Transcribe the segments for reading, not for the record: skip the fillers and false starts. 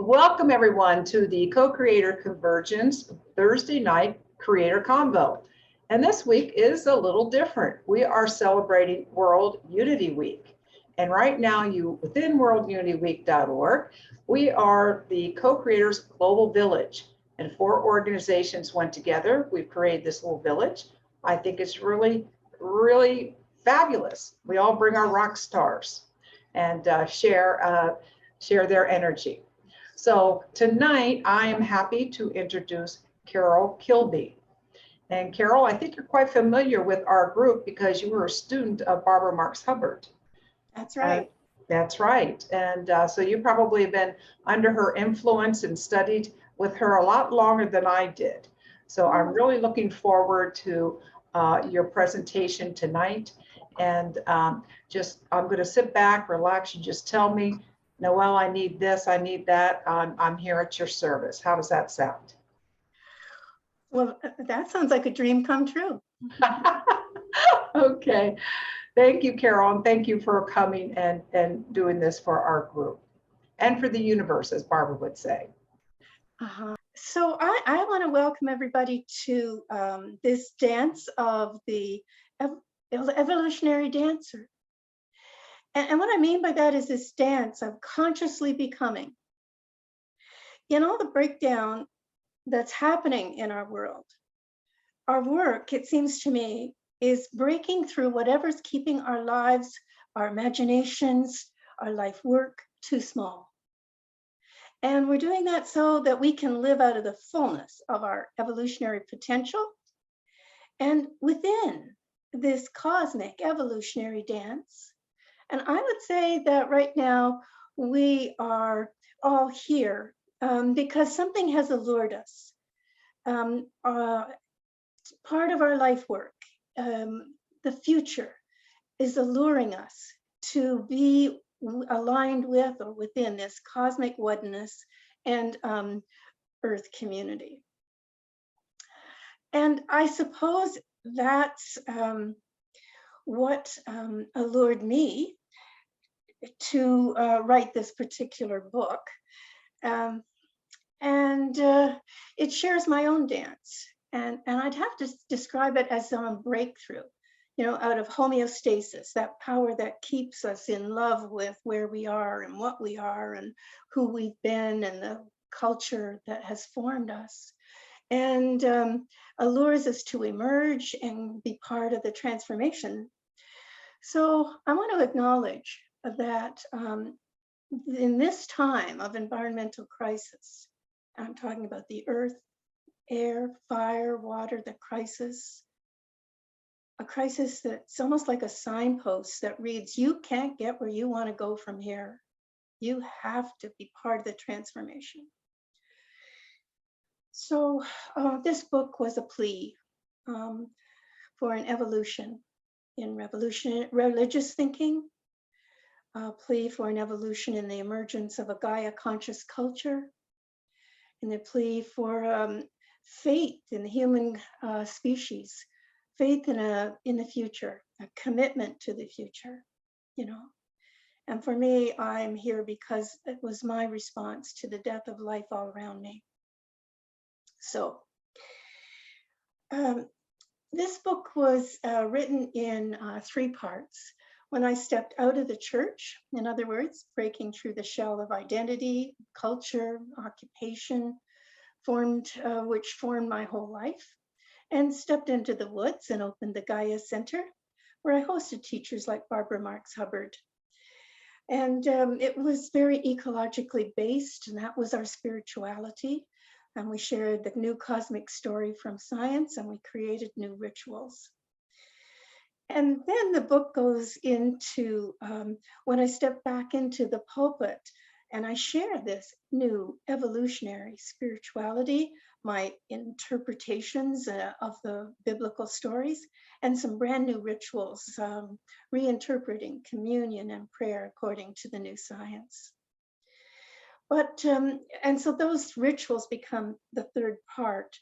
Welcome everyone to the Co-Creator Convergence Thursday night Creator Convo. And this week is a little different. We are celebrating World Unity Week. And right now within worldunityweek.org, we are the Co-Creators Global Village. And 4 organizations went together. We've created this little village. I think it's really, really fabulous. We all bring our rock stars and share their energy. So tonight, I am happy to introduce Carol Kilby. And Carol, I think you're quite familiar with our group because you were a student of Barbara Marx Hubbard. That's right. That's right. And so you probably have been under her influence and studied with her a lot longer than I did. So I'm really looking forward to your presentation tonight. And I'm going to sit back, relax, and just tell me, Noel, I need this, I need that. I'm here at your service. How does that sound? Well, that sounds like a dream come true. Okay. Thank you, Carol, and thank you for coming and doing this for our group and for the universe, as Barbara would say. So I want to welcome everybody to this dance of the Evolutionary Dancer. And what I mean by that is this dance of consciously becoming. In all the breakdown that's happening in our world, our work, it seems to me, is breaking through whatever's keeping our lives, our imaginations, our life work too small. And we're doing that so that we can live out of the fullness of our evolutionary potential. And within this cosmic evolutionary dance, and I would say that right now we are all here because something has allured us. Part of our life work, the future, is alluring us to be aligned with or within this cosmic oneness and Earth community. And I suppose that's what allured me to write this particular book. And it shares my own dance. And I'd have to describe it as some breakthrough, out of homeostasis, that power that keeps us in love with where we are and what we are and who we've been and the culture that has formed us, and allures us to emerge and be part of the transformation. So I want to acknowledge that in this time of environmental crisis, I'm talking about the earth, air, fire, water, the crisis, a crisis that's almost like a signpost that reads, you can't get where you want to go from here. You have to be part of the transformation. So this book was a plea for an evolution in religious thinking, a plea for an evolution in the emergence of a Gaia conscious culture, and a plea for faith in the human species, faith in the future, a commitment to the future, And for me, I'm here because it was my response to the death of life all around me. So this book was written in 3 parts. When I stepped out of the church, in other words, breaking through the shell of identity, culture, occupation, which formed my whole life, and stepped into the woods and opened the Gaia Centre, where I hosted teachers like Barbara Marx Hubbard. And it was very ecologically based, and that was our spirituality. And we shared the new cosmic story from science, and we created new rituals. And then the book goes into when I step back into the pulpit and I share this new evolutionary spirituality, my interpretations of the biblical stories, and some brand new rituals, reinterpreting communion and prayer according to the new science. But, and so those rituals become the 3rd part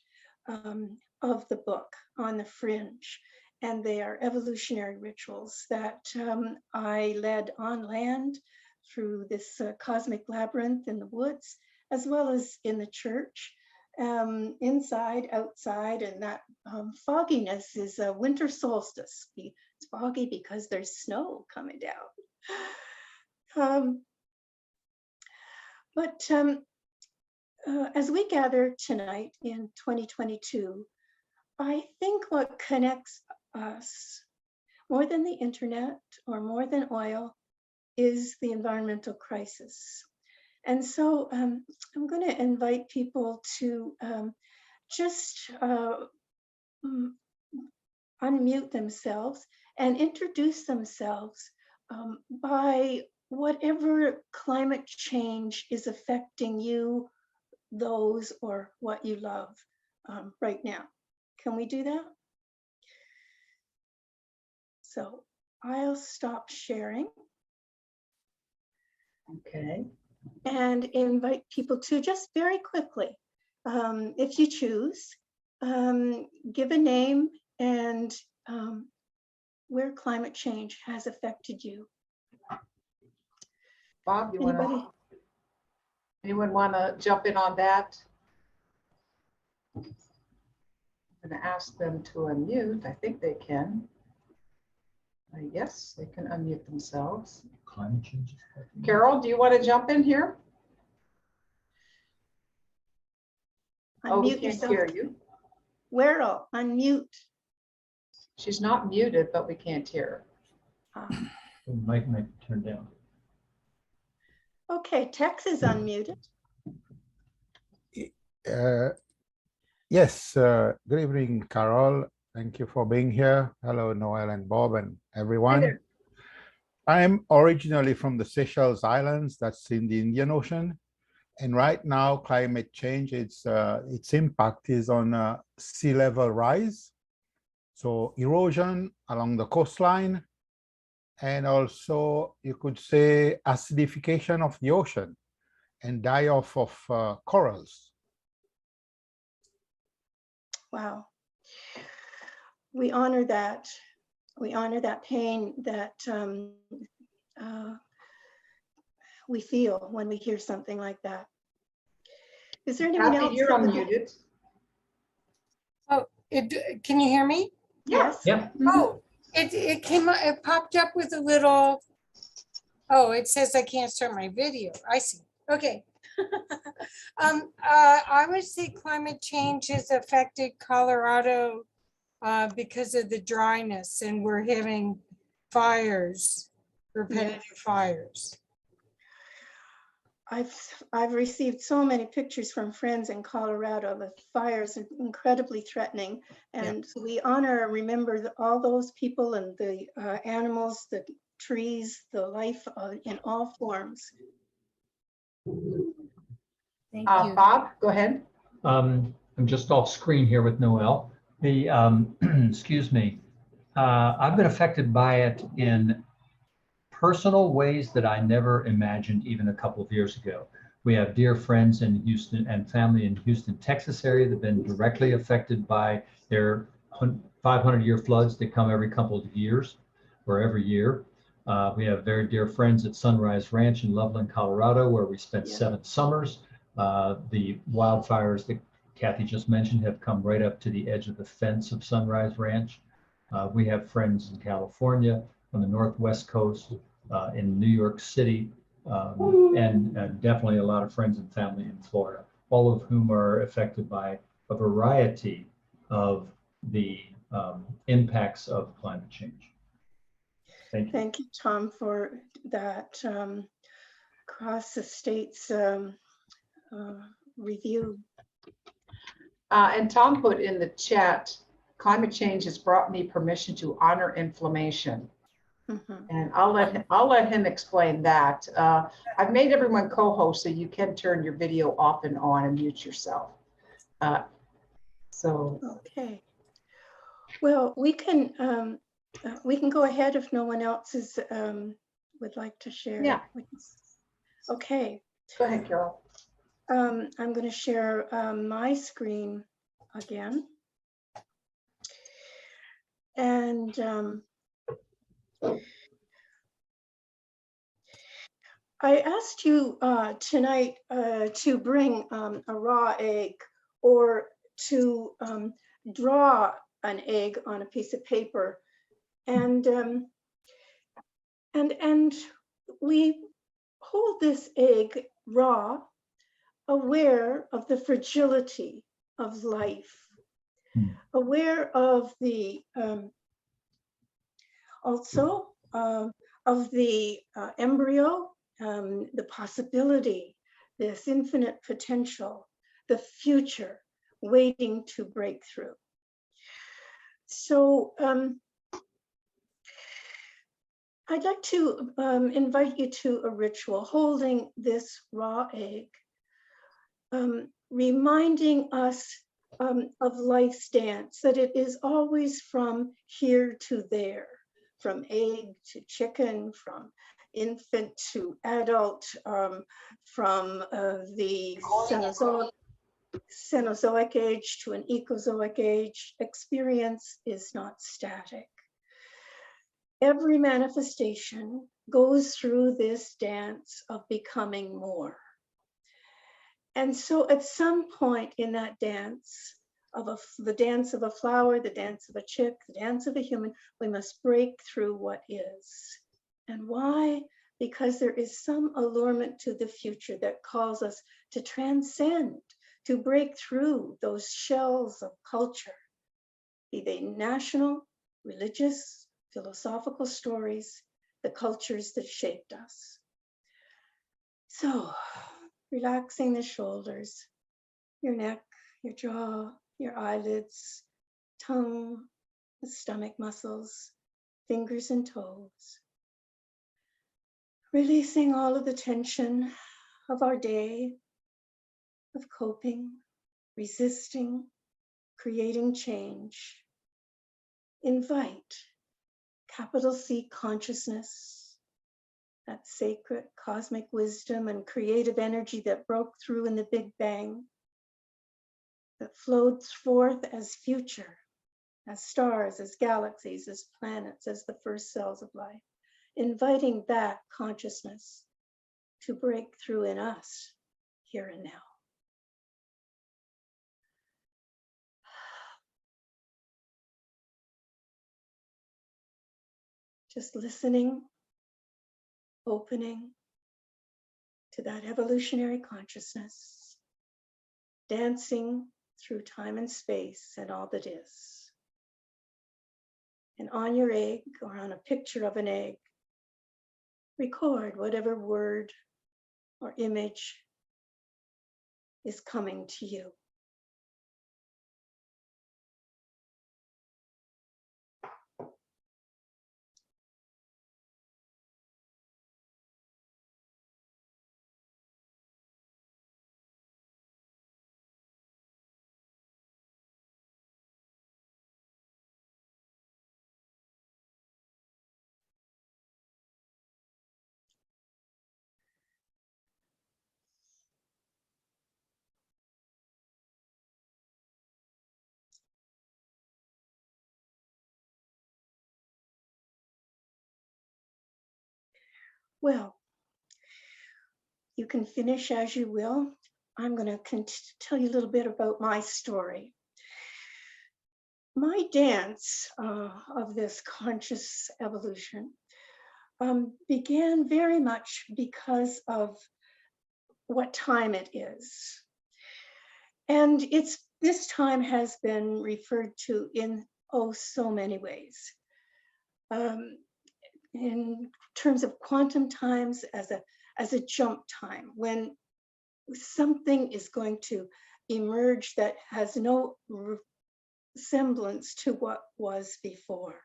of the book, On the Fringe. And they are evolutionary rituals that I led on land through this cosmic labyrinth in the woods, as well as in the church, inside, outside, and that fogginess is a winter solstice. It's foggy because there's snow coming down. But as we gather tonight in 2022, I think what connects us more than the internet or more than oil is the environmental crisis. And so I'm going to invite people to just unmute themselves and introduce themselves by whatever climate change is affecting you, those, or what you love right now. Can we do that? So I'll stop sharing. Okay. And invite people to just very quickly, if you choose, give a name and where climate change has affected you. Bob, Anybody? Anyone want to jump in on that? I'm going to ask them to unmute. I think they can. Yes, they can unmute themselves. Climate change. Carol, do you want to jump in here? Oh, we Unmute can't yourself. hear you. Werrell, unmute. She's not muted, but we can't hear her. The mic might turn down. Okay, Tex is unmuted. Yes, good evening, Carol. Thank you for being here. Hello, Noel and Bob and everyone. I'm originally from the Seychelles Islands, that's in the Indian Ocean. And right now, climate change, its impact is on sea level rise. So erosion along the coastline, and also you could say acidification of the ocean and die off of corals. Wow. We honor that. We honor that pain that we feel when we hear something like that. Is there anyone else? You're unmuted. Oh, can you hear me? Yes. Yeah. Oh, it came up, it popped up with a little, oh, it says I can't start my video. I see. Okay. I would say climate change has affected Colorado because of the dryness, and we're having fires, repetitive fires. I've received so many pictures from friends in Colorado. The fires are incredibly threatening, and we honor and remember all those people and the animals, the trees, the life in all forms. Thank you. Bob, go ahead. I'm just off screen here with Noel. The excuse me. I've been affected by it in personal ways that I never imagined even a couple of years ago. We have dear friends in Houston and family in Houston, Texas area that have been directly affected by their 500-year floods that come every couple of years or every year. We have very dear friends at Sunrise Ranch in Loveland, Colorado, where we spent 7 summers. The wildfires that Kathy just mentioned have come right up to the edge of the fence of Sunrise Ranch. We have friends in California, on the Northwest coast, in New York City, and definitely a lot of friends and family in Florida, all of whom are affected by a variety of the impacts of climate change. Thank you. Thank you, Tom, for that across the state's review. And Tom put in the chat, climate change has brought me permission to honor inflammation. And I'll let him explain that. I've made everyone co-host, so you can turn your video off and on and mute yourself. Okay. Well, we can go ahead if no one else is would like to share. Yeah. Okay. Go ahead, Carol. I'm going to share my screen again. And I asked you tonight to bring a raw egg or to draw an egg on a piece of paper, and we hold this egg raw, aware of the fragility of life, aware of the also of the embryo, the possibility, this infinite potential, the future waiting to break through. So I'd like to invite you to a ritual holding this raw egg, reminding us of life's dance, that it is always from here to there, from egg to chicken, from infant to adult, from the Cenozoic age to an Ecozoic age. Experience is not static. Every manifestation goes through this dance of becoming more. And so at some point in that dance, the dance of a flower, the dance of a chick, the dance of a human, we must break through what is. And why? Because there is some allurement to the future that calls us to transcend, to break through those shells of culture, be they national, religious, philosophical stories, the cultures that shaped us. So, relaxing the shoulders, your neck, your jaw, your eyelids, tongue, the stomach muscles, fingers and toes. Releasing all of the tension of our day, of coping, resisting, creating change. Invite capital C consciousness, that sacred cosmic wisdom and creative energy that broke through in the Big Bang, that flowed forth as future, as stars, as galaxies, as planets, as the first cells of life, inviting that consciousness to break through in us here and now. Just listening, opening to that evolutionary consciousness, dancing through time and space and all that is. And on your egg or on a picture of an egg, record whatever word or image is coming to you. Well, you can finish as you will. I'm going to tell you a little bit about my story. My dance of this conscious evolution began very much because of what time it is. And this time has been referred to in so many ways. In terms of quantum times, as a jump time, when something is going to emerge that has no semblance to what was before.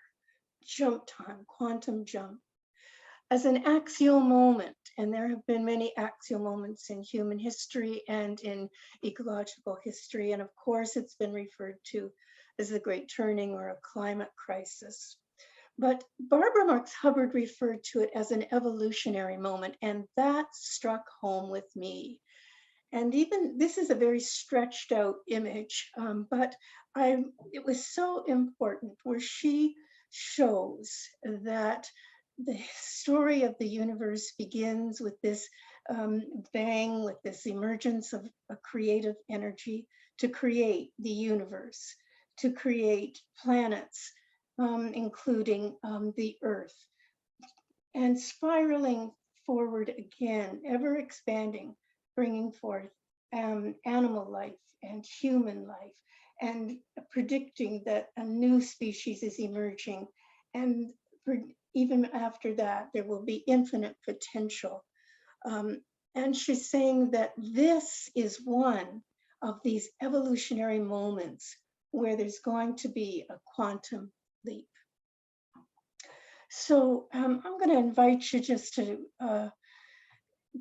Jump time, quantum jump. As an axial moment, and there have been many axial moments in human history and in ecological history, and of course it's been referred to as the Great Turning or a climate crisis. But Barbara Marx Hubbard referred to it as an evolutionary moment, and that struck home with me. And even this is a very stretched out image, but it was so important where she shows that the story of the universe begins with this bang, with this emergence of a creative energy to create the universe, to create planets, including the Earth, and spiraling forward again, ever expanding, bringing forth animal life and human life, and predicting that a new species is emerging. And even after that, there will be infinite potential. And she's saying that this is one of these evolutionary moments where there's going to be a quantum leap. So I'm going to invite you just to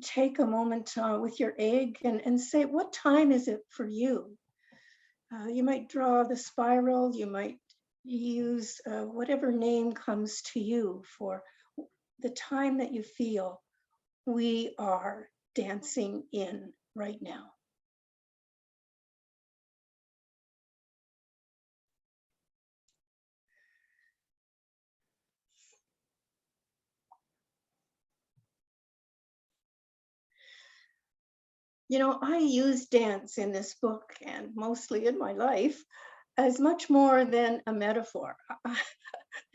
take a moment with your egg and say, what time is it for you? You might draw the spiral, you might use whatever name comes to you for the time that you feel we are dancing in right now. You know, I use dance in this book and mostly in my life as much more than a metaphor. I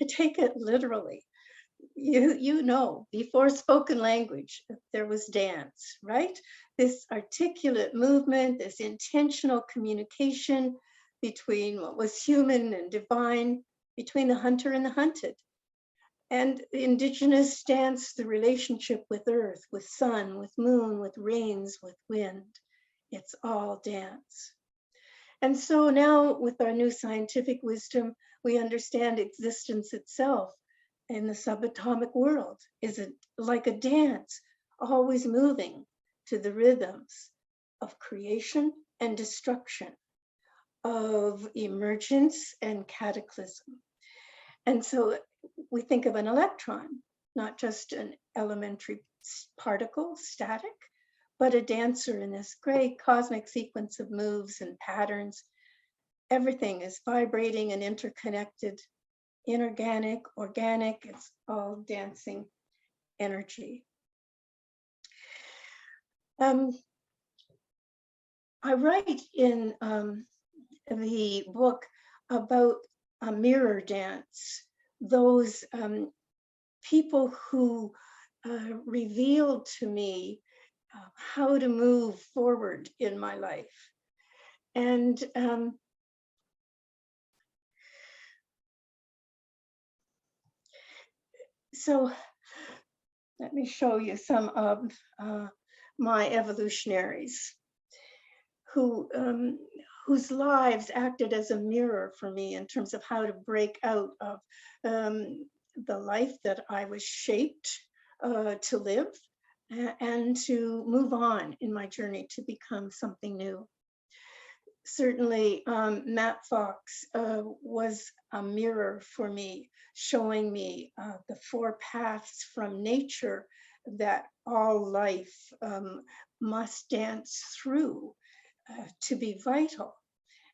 take it literally. You know, before spoken language, there was dance, right? This articulate movement, this intentional communication between what was human and divine, between the hunter and the hunted. And indigenous dance, the relationship with earth, with sun, with moon, with rains, with wind. It's all dance. And so now with our new scientific wisdom, we understand existence itself in the subatomic world is like a dance, always moving to the rhythms of creation and destruction, of emergence and cataclysm. And so we think of an electron, not just an elementary particle, static, but a dancer in this great cosmic sequence of moves and patterns. Everything is vibrating and interconnected, inorganic, organic, it's all dancing energy. I write in the book about a mirror dance, those people who revealed to me how to move forward in my life. And so let me show you some of my evolutionaries whose lives acted as a mirror for me in terms of how to break out of the life that I was shaped to live and to move on in my journey to become something new. Certainly, Matt Fox was a mirror for me, showing me the four paths from nature that all life must dance through to be vital.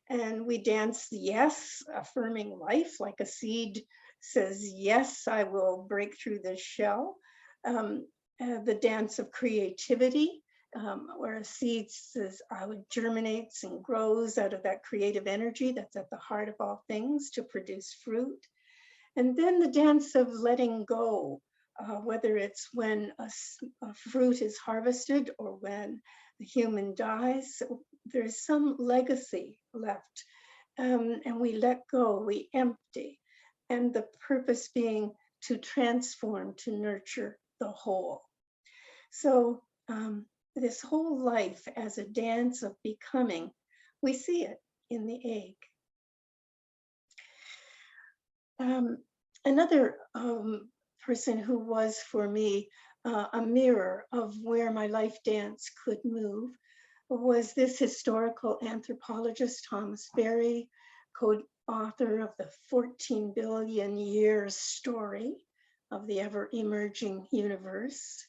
And we dance the yes, affirming life, like a seed says, yes, I will break through this shell. The dance of creativity, where a seed says, germinates and grows out of that creative energy that's at the heart of all things to produce fruit. And then the dance of letting go, whether it's when a fruit is harvested or when the human dies, there's some legacy left. And we let go, we empty. And the purpose being to transform, to nurture the whole. So this whole life as a dance of becoming, we see it in the egg. Another person who was for me a mirror of where my life dance could move was this historical anthropologist, Thomas Berry, co-author of the 14 billion years story of the ever-emerging universe,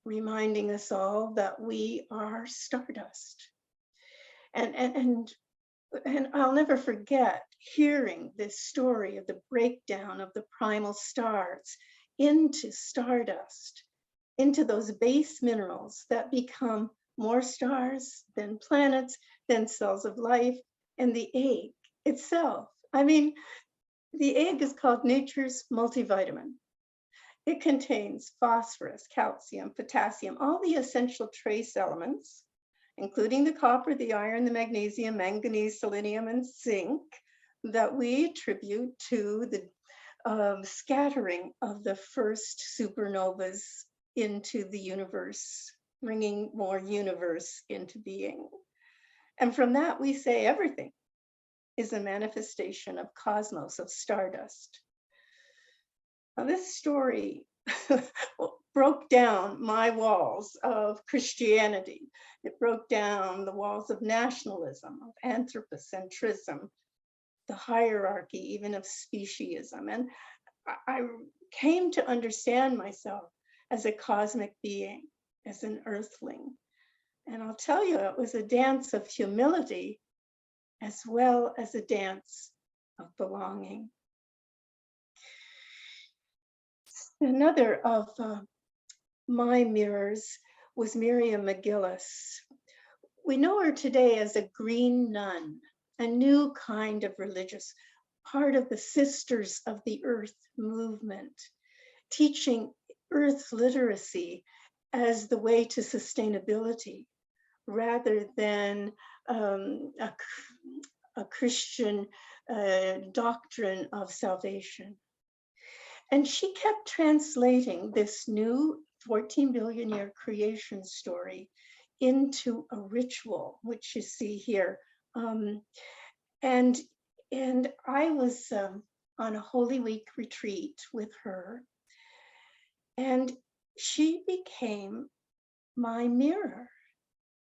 reminding us all that we are stardust. And I'll never forget hearing this story of the breakdown of the primal stars into stardust, into those base minerals that become more stars, then planets, then cells of life, and the egg itself. I mean, the egg is called nature's multivitamin. It contains phosphorus, calcium, potassium, all the essential trace elements, including the copper, the iron, the magnesium, manganese, selenium, and zinc that we attribute to the scattering of the first supernovas into the universe, bringing more universe into being. And from that, we say everything is a manifestation of cosmos, of stardust. Now, this story broke down my walls of Christianity. It broke down the walls of nationalism, of anthropocentrism, the hierarchy, even of speciesism. And I came to understand myself as a cosmic being, as an earthling. And I'll tell you, it was a dance of humility as well as a dance of belonging. Another of my mirrors was Miriam McGillis. We know her today as a green nun, a new kind of religious, part of the Sisters of the Earth movement, teaching earth literacy as the way to sustainability, rather than a Christian doctrine of salvation. And she kept translating this new 14 billion year creation story into a ritual, which you see here. And I was on a Holy Week retreat with her, and she became my mirror.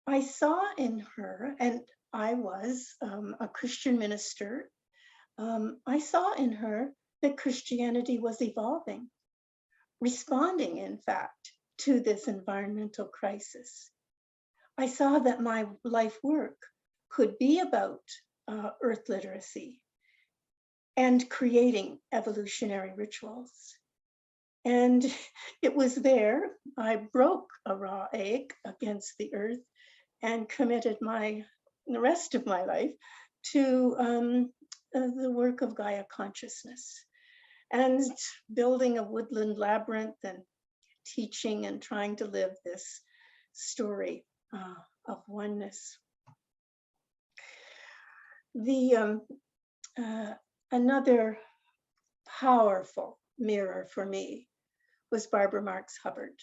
I saw in her, and I was a Christian minister, I saw in her that Christianity was evolving, responding, in fact, to this environmental crisis. I saw that my life work could be about earth literacy and creating evolutionary rituals. And it was there, I broke a raw egg against the earth and committed the rest of my life to the work of Gaia consciousness, and building a woodland labyrinth and teaching and trying to live this story of oneness. Another powerful mirror for me was Barbara Marx Hubbard.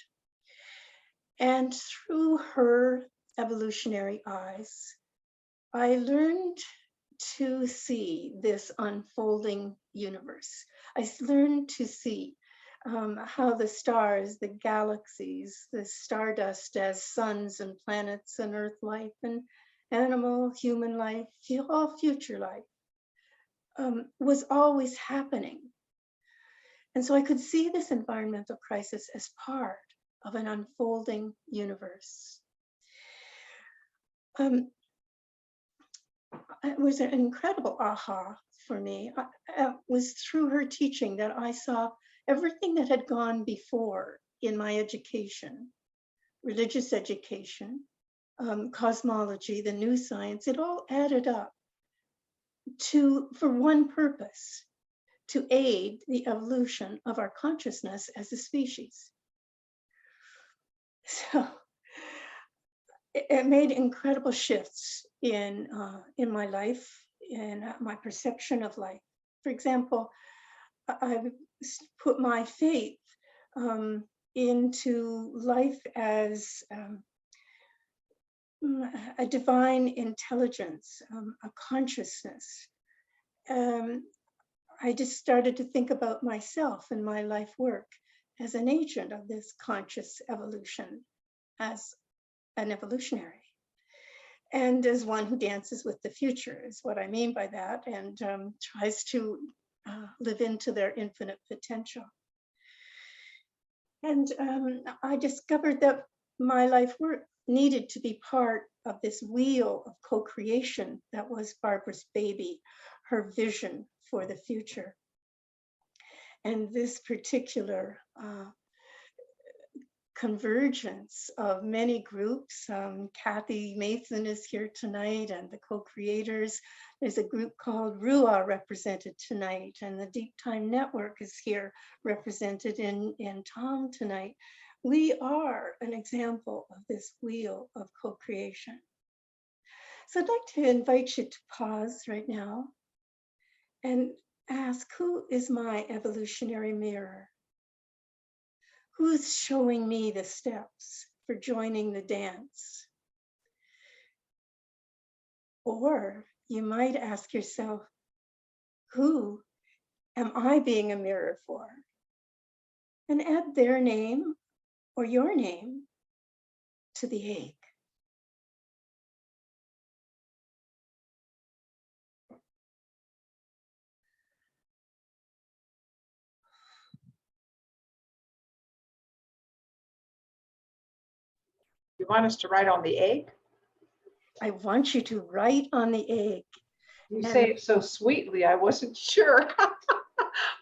And through her evolutionary eyes, I learned to see this unfolding universe. I learned to see how the stars, the galaxies, the stardust as suns and planets and earth life and animal, human life, all future life was always happening. And so I could see this environmental crisis as part of an unfolding universe. It was an incredible aha for me. It was through her teaching that I saw everything that had gone before in my education, religious education, cosmology, the new science. It all added up for one purpose: to aid the evolution of our consciousness as a species. So it made incredible shifts in my life, in my perception of life. For example, I put my faith into life as a divine intelligence, a consciousness. I just started to think about myself and my life work as an agent of this conscious evolution, as an evolutionary, and as one who dances with the future is what I mean by that, and tries to live into their infinite potential. And I discovered that my life work needed to be part of this wheel of co-creation that was Barbara's baby, her vision for the future. And this particular convergence of many groups. Kathy Mason is here tonight and the co-creators. There's a group called RUA represented tonight, and the Deep Time Network is here represented in Tom tonight. We are an example of this wheel of co-creation. So I'd like to invite you to pause right now and ask, who is my evolutionary mirror? Who's showing me the steps for joining the dance? Or you might ask yourself, who am I being a mirror for? And add their name or your name to the egg. You want us to write on the egg? I want you to write on the egg. You say it so sweetly, I wasn't sure.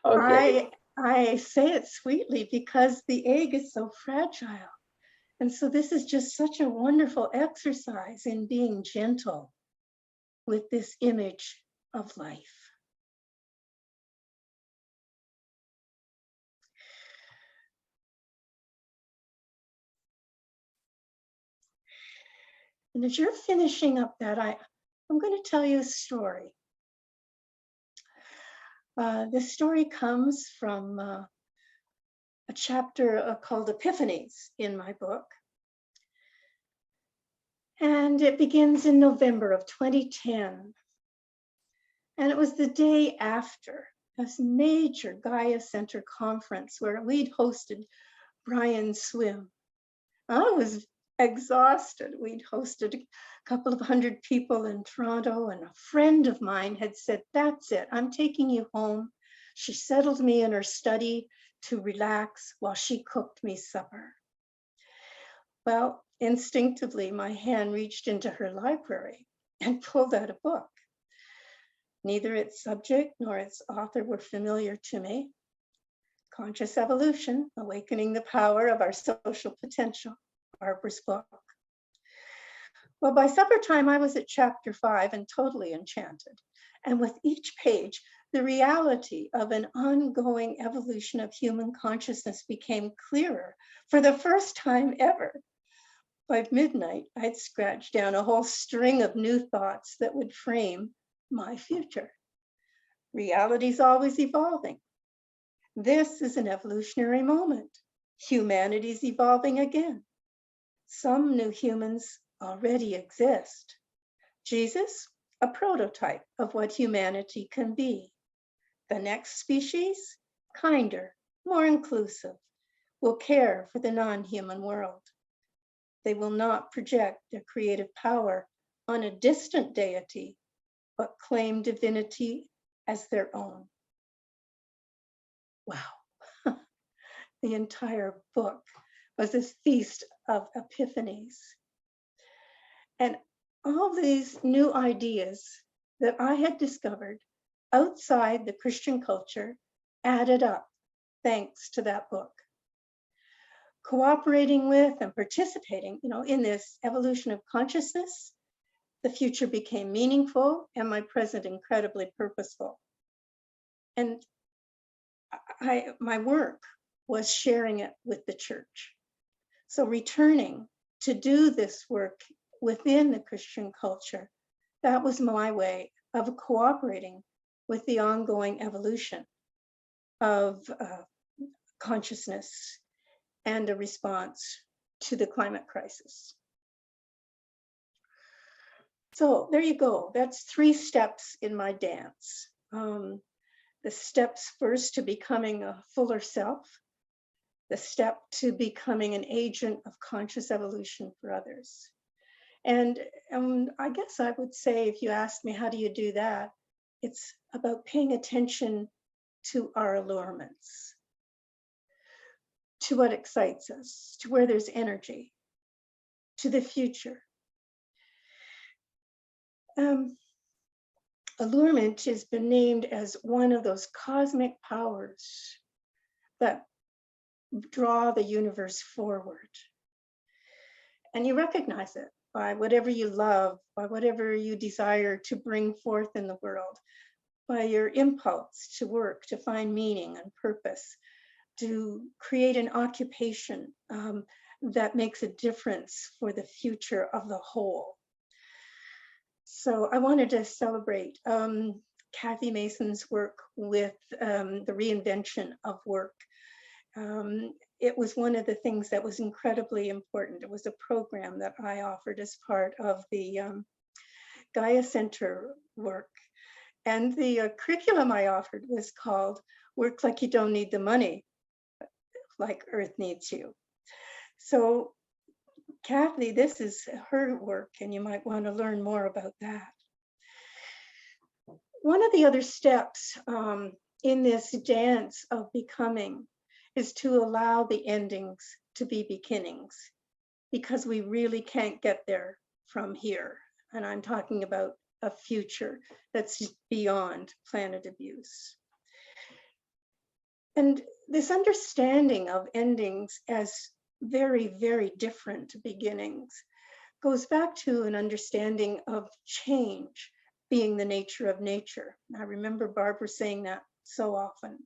Okay. I say it sweetly because the egg is so fragile. And so this is just such a wonderful exercise in being gentle with this image of life. And as you're finishing up that, I'm going to tell you a story. This story comes from a chapter called Epiphanies in my book. And it begins in November of 2010. And it was the day after this major Gaia Centre conference where we'd hosted Brian Swimme. I was exhausted. We'd hosted a couple of hundred people in Toronto, and a friend of mine had said, "That's it, I'm taking you home." She settled me in her study to relax while she cooked me supper. Well, instinctively, my hand reached into her library and pulled out a book. Neither its subject nor its author were familiar to me. Conscious Evolution, Awakening the Power of Our Social Potential, Barbara's book. Well, by supper time, I was at chapter 5 and totally enchanted. And with each page, the reality of an ongoing evolution of human consciousness became clearer for the first time ever. By midnight, I'd scratched down a whole string of new thoughts that would frame my future. Reality's always evolving. This is an evolutionary moment. Humanity's evolving again. Some new humans already exist. Jesus, a prototype of what humanity can be. The next species, kinder, more inclusive, will care for the non-human world. They will not project their creative power on a distant deity, but claim divinity as their own. Wow. The entire book was this feast of epiphanies. And all these new ideas that I had discovered outside the Christian culture added up thanks to that book. Cooperating with and participating, in this evolution of consciousness, the future became meaningful and my present incredibly purposeful. And my work was sharing it with the church. So returning to do this work within the Christian culture, that was my way of cooperating with the ongoing evolution of consciousness and a response to the climate crisis. So there you go. That's 3 steps in my dance. The steps first to becoming a fuller self, the step to becoming an agent of conscious evolution for others. And I guess I would say, if you asked me, how do you do that? It's about paying attention to our allurements, to what excites us, to where there's energy, to the future. Allurement has been named as one of those cosmic powers that draw the universe forward. And you recognize it by whatever you love, by whatever you desire to bring forth in the world, by your impulse to work, to find meaning and purpose, to create an occupation that makes a difference for the future of the whole. So I wanted to celebrate Kathy Mason's work with the reinvention of work. It was one of the things that was incredibly important. It was a program that I offered as part of the Gaia Centre work. And the curriculum I offered was called Work Like You Don't Need the Money, Like Earth Needs You. So Kathy, this is her work, and you might want to learn more about that. One of the other steps in this dance of becoming is to allow the endings to be beginnings, because we really can't get there from here. And I'm talking about a future that's beyond planet abuse. And this understanding of endings as very, very different beginnings goes back to an understanding of change being the nature of nature. I remember Barbara saying that so often.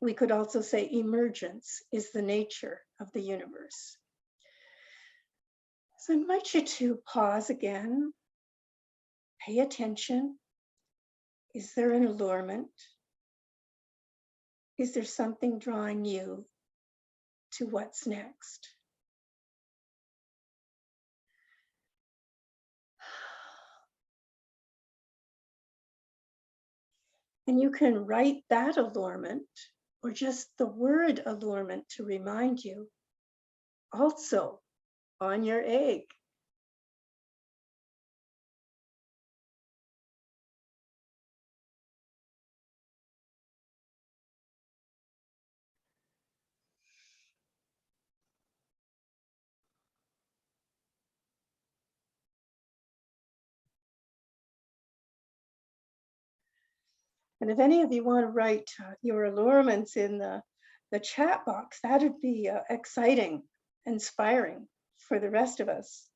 We could also say emergence is the nature of the universe. So I invite you to pause again, pay attention. Is there an allurement? Is there something drawing you to what's next? And you can write that allurement, or just the word allurement to remind you, also on your egg. And if any of you want to write your allurements in the chat box, that would be exciting, inspiring for the rest of us.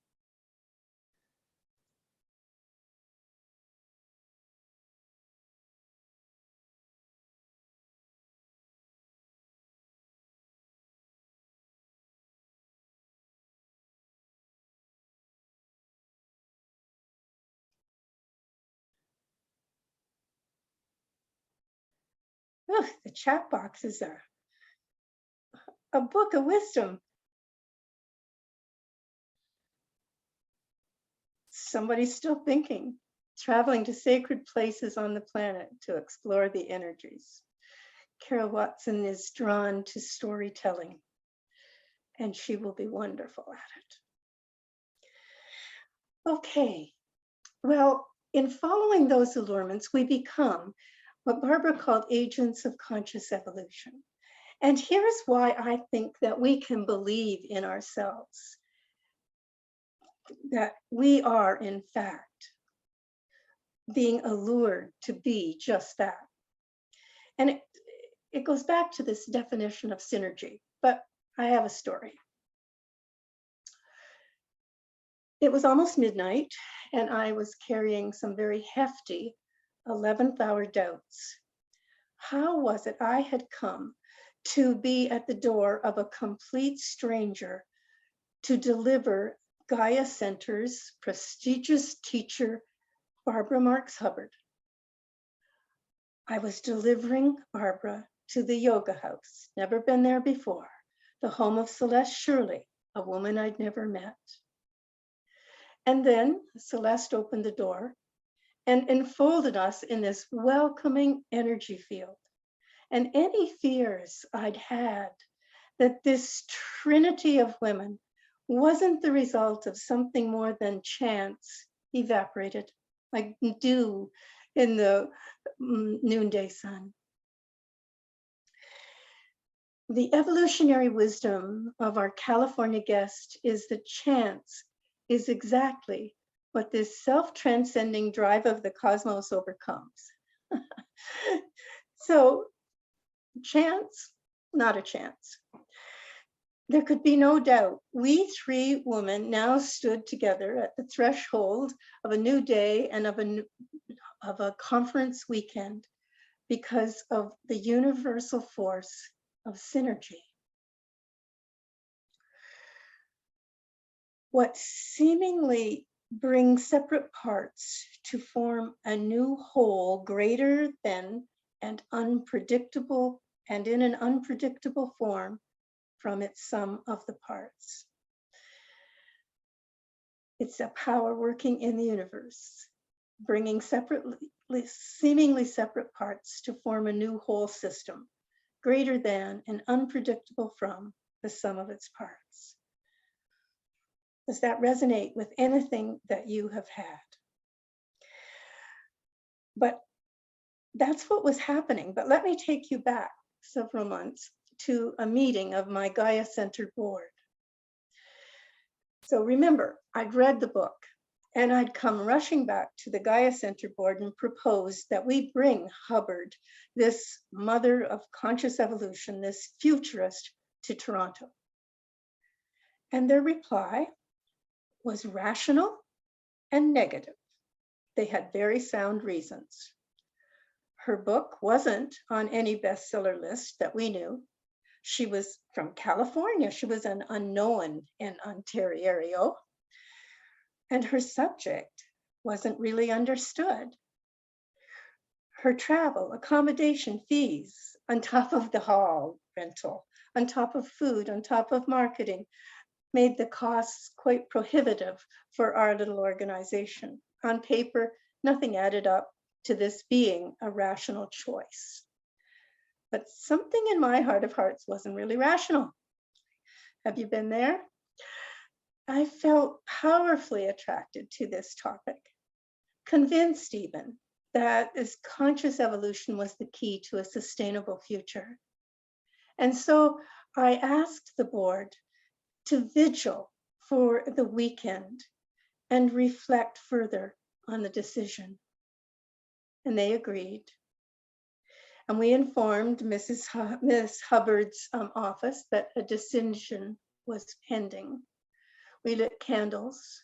Oh, the chat box is a book of wisdom. Somebody's still thinking, traveling to sacred places on the planet to explore the energies. Carol Watson is drawn to storytelling, and she will be wonderful at it. Okay, well, in following those allurements, we become what Barbara called agents of conscious evolution. And here's why I think that we can believe in ourselves, that we are, in fact, being allured to be just that. And it goes back to this definition of synergy, but I have a story. It was almost midnight, and I was carrying some very hefty 11th hour doubts. How was it I had come to be at the door of a complete stranger to deliver Gaia Centre's prestigious teacher, Barbara Marx Hubbard? I was delivering Barbara to the yoga house, never been there before, the home of Celeste Shirley, a woman I'd never met. And then Celeste opened the door and enfolded us in this welcoming energy field. And any fears I'd had that this trinity of women wasn't the result of something more than chance evaporated like dew in the noonday sun. The evolutionary wisdom of our California guest is that chance is exactly what this self-transcending drive of the cosmos overcomes. So chance Not a chance. There could be no doubt we three women now stood together at the threshold of a new day and of a conference weekend because of the universal force of synergy. What seemingly brings separate parts to form a new whole greater than and unpredictable and in an unpredictable form from its sum of the parts. It's a power working in the universe, bringing seemingly separate parts to form a new whole system, greater than and unpredictable from the sum of its parts. Does that resonate with anything that you have had? But that's what was happening. But let me take you back several months to a meeting of my Gaia Centre board. So remember, I'd read the book and I'd come rushing back to the Gaia Centre board and proposed that we bring Hubbard, this mother of conscious evolution, this futurist, to Toronto. And their reply was rational and negative. They had very sound reasons. Her book wasn't on any bestseller list that we knew. She was from California. She was an unknown in Ontario. And her subject wasn't really understood. Her travel, accommodation fees, on top of the hall rental, on top of food, on top of marketing, made the costs quite prohibitive for our little organization. On paper, nothing added up to this being a rational choice. But something in my heart of hearts wasn't really rational. Have you been there? I felt powerfully attracted to this topic, convinced even that this conscious evolution was the key to a sustainable future. And so I asked the board to vigil for the weekend and reflect further on the decision. And they agreed. And we informed Miss Hubbard's office that a decision was pending. We lit candles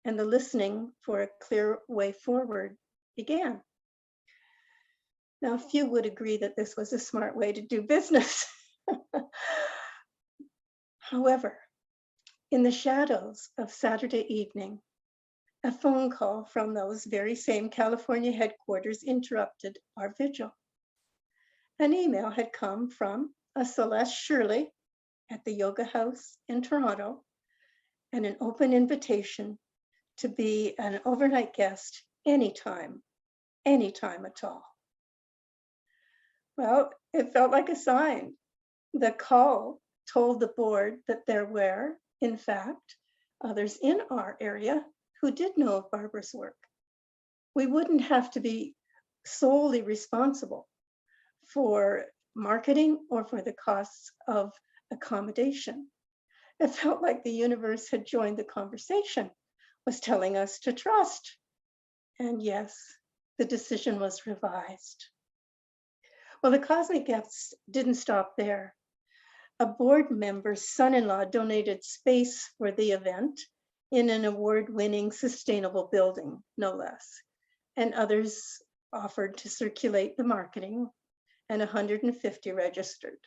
and the listening for a clear way forward began. Now, few would agree that this was a smart way to do business. However, in the shadows of Saturday evening, a phone call from those very same California headquarters interrupted our vigil. An email had come from a Celeste Shirley at the Yoga House in Toronto, and an open invitation to be an overnight guest anytime at all. Well, it felt like a sign. The call told the board that there were, in fact, others in our area who did know of Barbara's work. We wouldn't have to be solely responsible for marketing or for the costs of accommodation. It felt like the universe had joined the conversation, was telling us to trust. And yes, the decision was revised. Well, the cosmic gifts didn't stop there. A board member's son-in-law donated space for the event in an award-winning sustainable building, no less. And others offered to circulate the marketing, and 150 registered.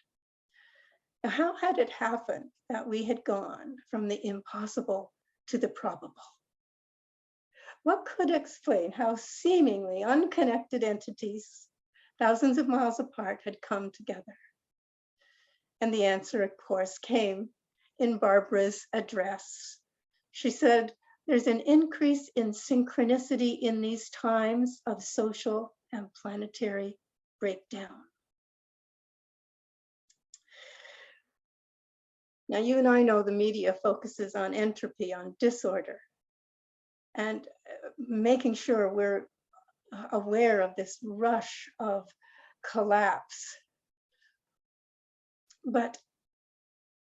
Now, how had it happened that we had gone from the impossible to the probable? What could explain how seemingly unconnected entities, thousands of miles apart, had come together? And the answer, of course, came in Barbara's address. She said, there's an increase in synchronicity in these times of social and planetary breakdown. Now, you and I know the media focuses on entropy, on disorder, and making sure we're aware of this rush of collapse. But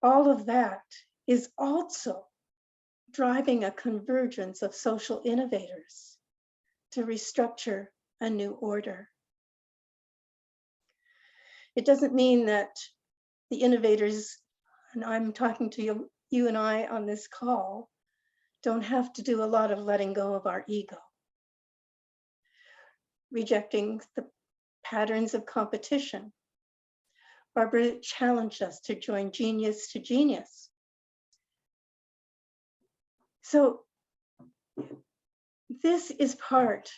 all of that is also driving a convergence of social innovators to restructure a new order. It doesn't mean that the innovators, and I'm talking to you and I on this call, don't have to do a lot of letting go of our ego, rejecting the patterns of competition. Barbara challenged us to join genius to genius. So this is part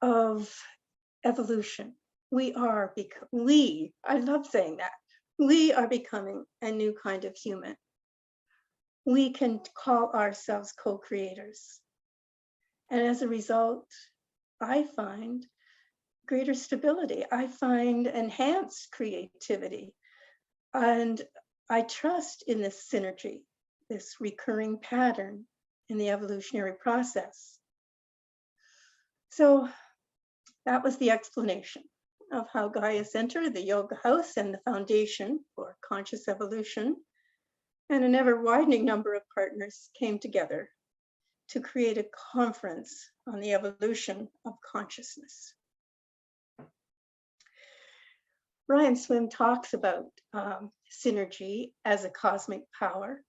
of evolution. I love saying that, we are becoming a new kind of human. We can call ourselves co-creators. And as a result, I find greater stability. I find enhanced creativity. And I trust in this synergy, this recurring pattern in the evolutionary process. So that was the explanation of how Gaia Centre, the yoga house, and the foundation for conscious evolution, and an ever widening number of partners came together to create a conference on the evolution of consciousness. Brian Swimme talks about synergy as a cosmic power.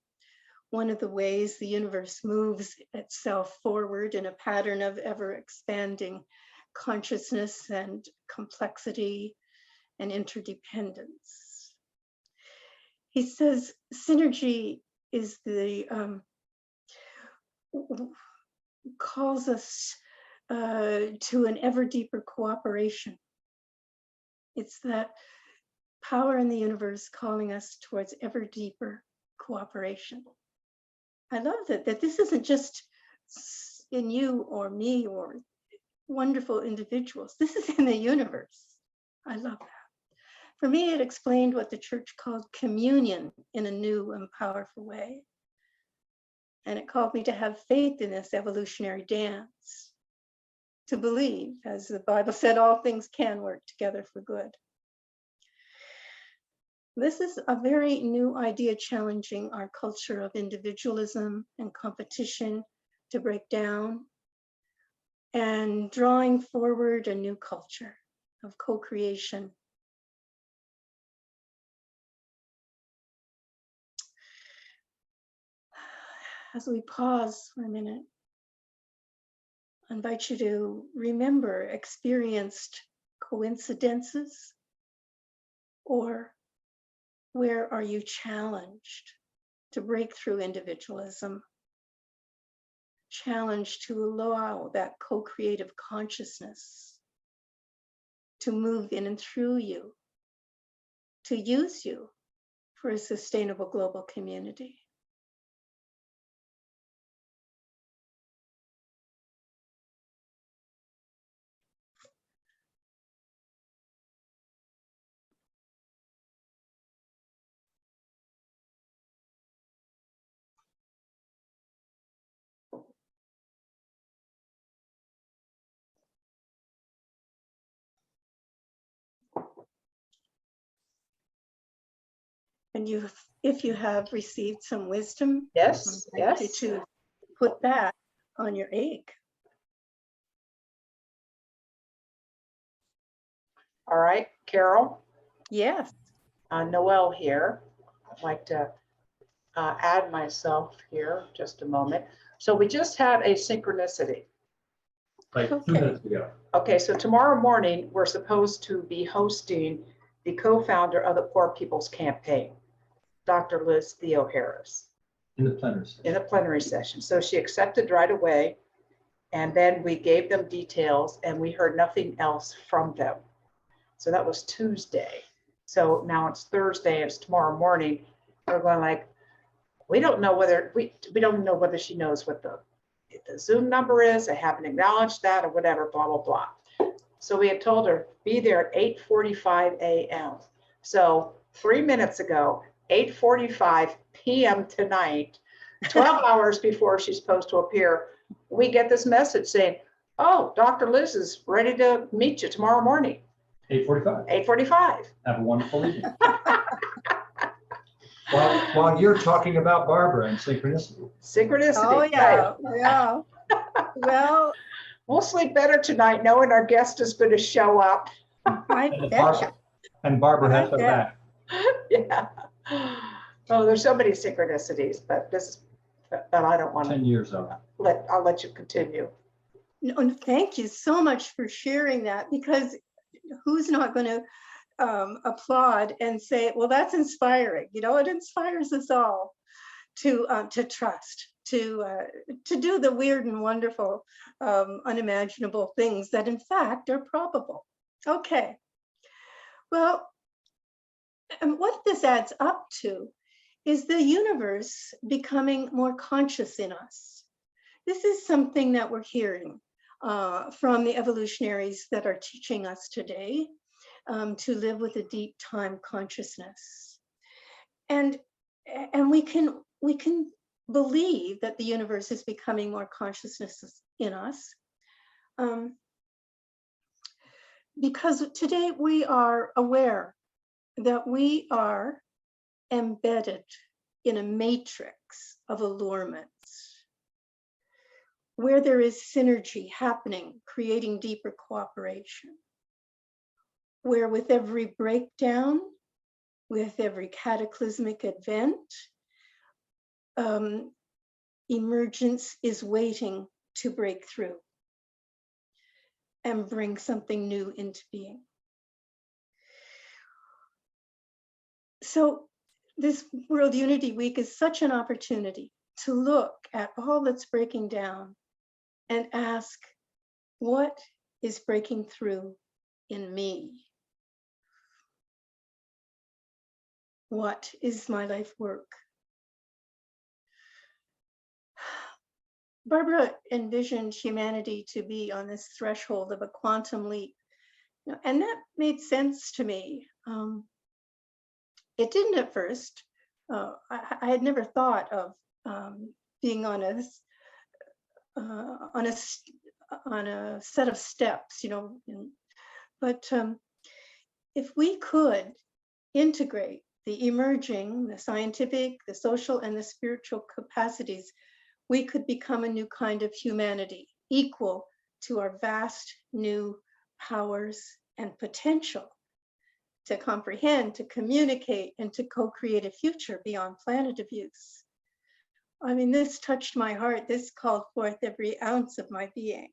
One of the ways the universe moves itself forward in a pattern of ever expanding consciousness and complexity and interdependence. He says synergy is calls us to an ever deeper cooperation. It's that power in the universe calling us towards ever deeper cooperation. I love that this isn't just in you or me or wonderful individuals. This is in the universe. I love that. For me, it explained what the church called communion in a new and powerful way. And it called me to have faith in this evolutionary dance, to believe, as the Bible said, all things can work together for good. This is a very new idea challenging our culture of individualism and competition to break down, and drawing forward a new culture of co-creation. As we pause for a minute, I invite you to remember experienced coincidences, or where are you challenged to break through individualism, challenged to allow that co-creative consciousness to move in and through you, to use you for a sustainable global community. And if you have received some wisdom, Yes, I invite you yes. to put that on your egg. All right, Carol, Yes. Noel here. I'd like to add myself here just a moment. So we just had a synchronicity. Like 2 Okay. minutes ago. Okay, so tomorrow morning, we're supposed to be hosting the co-founder of the Poor People's Campaign, Dr. Liz Theo Harris, In the plenary session. in a plenary session. So she accepted right away. And then we gave them details and we heard nothing else from them. So that was Tuesday. So now it's Thursday, it's tomorrow morning. We're going like, we don't know whether, we don't know whether she knows what the Zoom number is. I haven't acknowledged that or whatever, blah, blah, blah. So we had told her, be there at 8:45 a.m. So 3 minutes ago, 8:45 p.m. tonight, 12 hours before she's supposed to appear, we get this message saying, oh, Dr. Liz is ready to meet you tomorrow morning. 8:45. 8:45. Have a wonderful evening. While you're talking about Barbara and synchronicity. Synchronicity. Oh, yeah. Right. Yeah. Well, We'll sleep better tonight knowing our guest is going to show up. I And bet. Barbara has her Yeah. back. Yeah. Oh, there's so many synchronicities, but I don't want 10 to years of it. I'll let you continue. No, and thank you so much for sharing that, because who's not going to applaud and say, well, that's inspiring. You know, it inspires us all to trust, to do the weird and wonderful, unimaginable things that in fact are probable. Okay. Well, and what this adds up to is the universe becoming more conscious in us. This is something that we're hearing from the evolutionaries that are teaching us today, to live with a deep time consciousness. And we can believe that the universe is becoming more consciousness in us, because today we are aware that we are embedded in a matrix of allurements where there is synergy happening, creating deeper cooperation, where with every breakdown, with every cataclysmic event, emergence is waiting to break through and bring something new into being. So this World Unity Week is such an opportunity to look at all that's breaking down and ask, what is breaking through in me? What is my life work? Barbara envisioned humanity to be on this threshold of a quantum leap, and that made sense to me. It didn't at first. I had never thought of being on a set of steps, you know. But if we could integrate the emerging, the scientific, the social, and the spiritual capacities, we could become a new kind of humanity, equal to our vast new powers and potential to comprehend, to communicate, and to co-create a future beyond planet abuse. I mean, this touched my heart. This called forth every ounce of my being.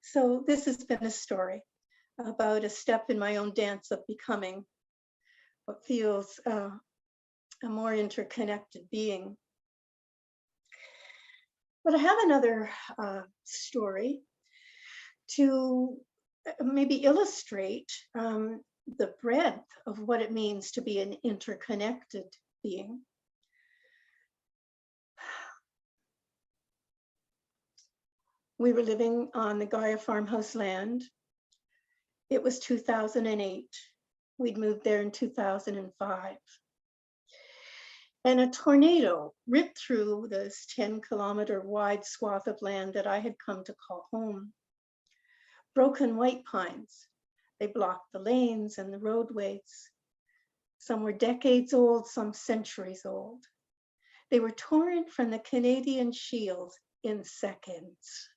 So this has been a story about a step in my own dance of becoming what feels a more interconnected being. But I have another story to maybe illustrate the breadth of what it means to be an interconnected being. We were living on the Gaia farmhouse land. It was 2008. We'd moved there in 2005. And a tornado ripped through this 10-kilometer wide swath of land that I had come to call home. Broken white pines, they blocked the lanes and the roadways. Some were decades old, some centuries old. They were torn from the Canadian Shield in seconds.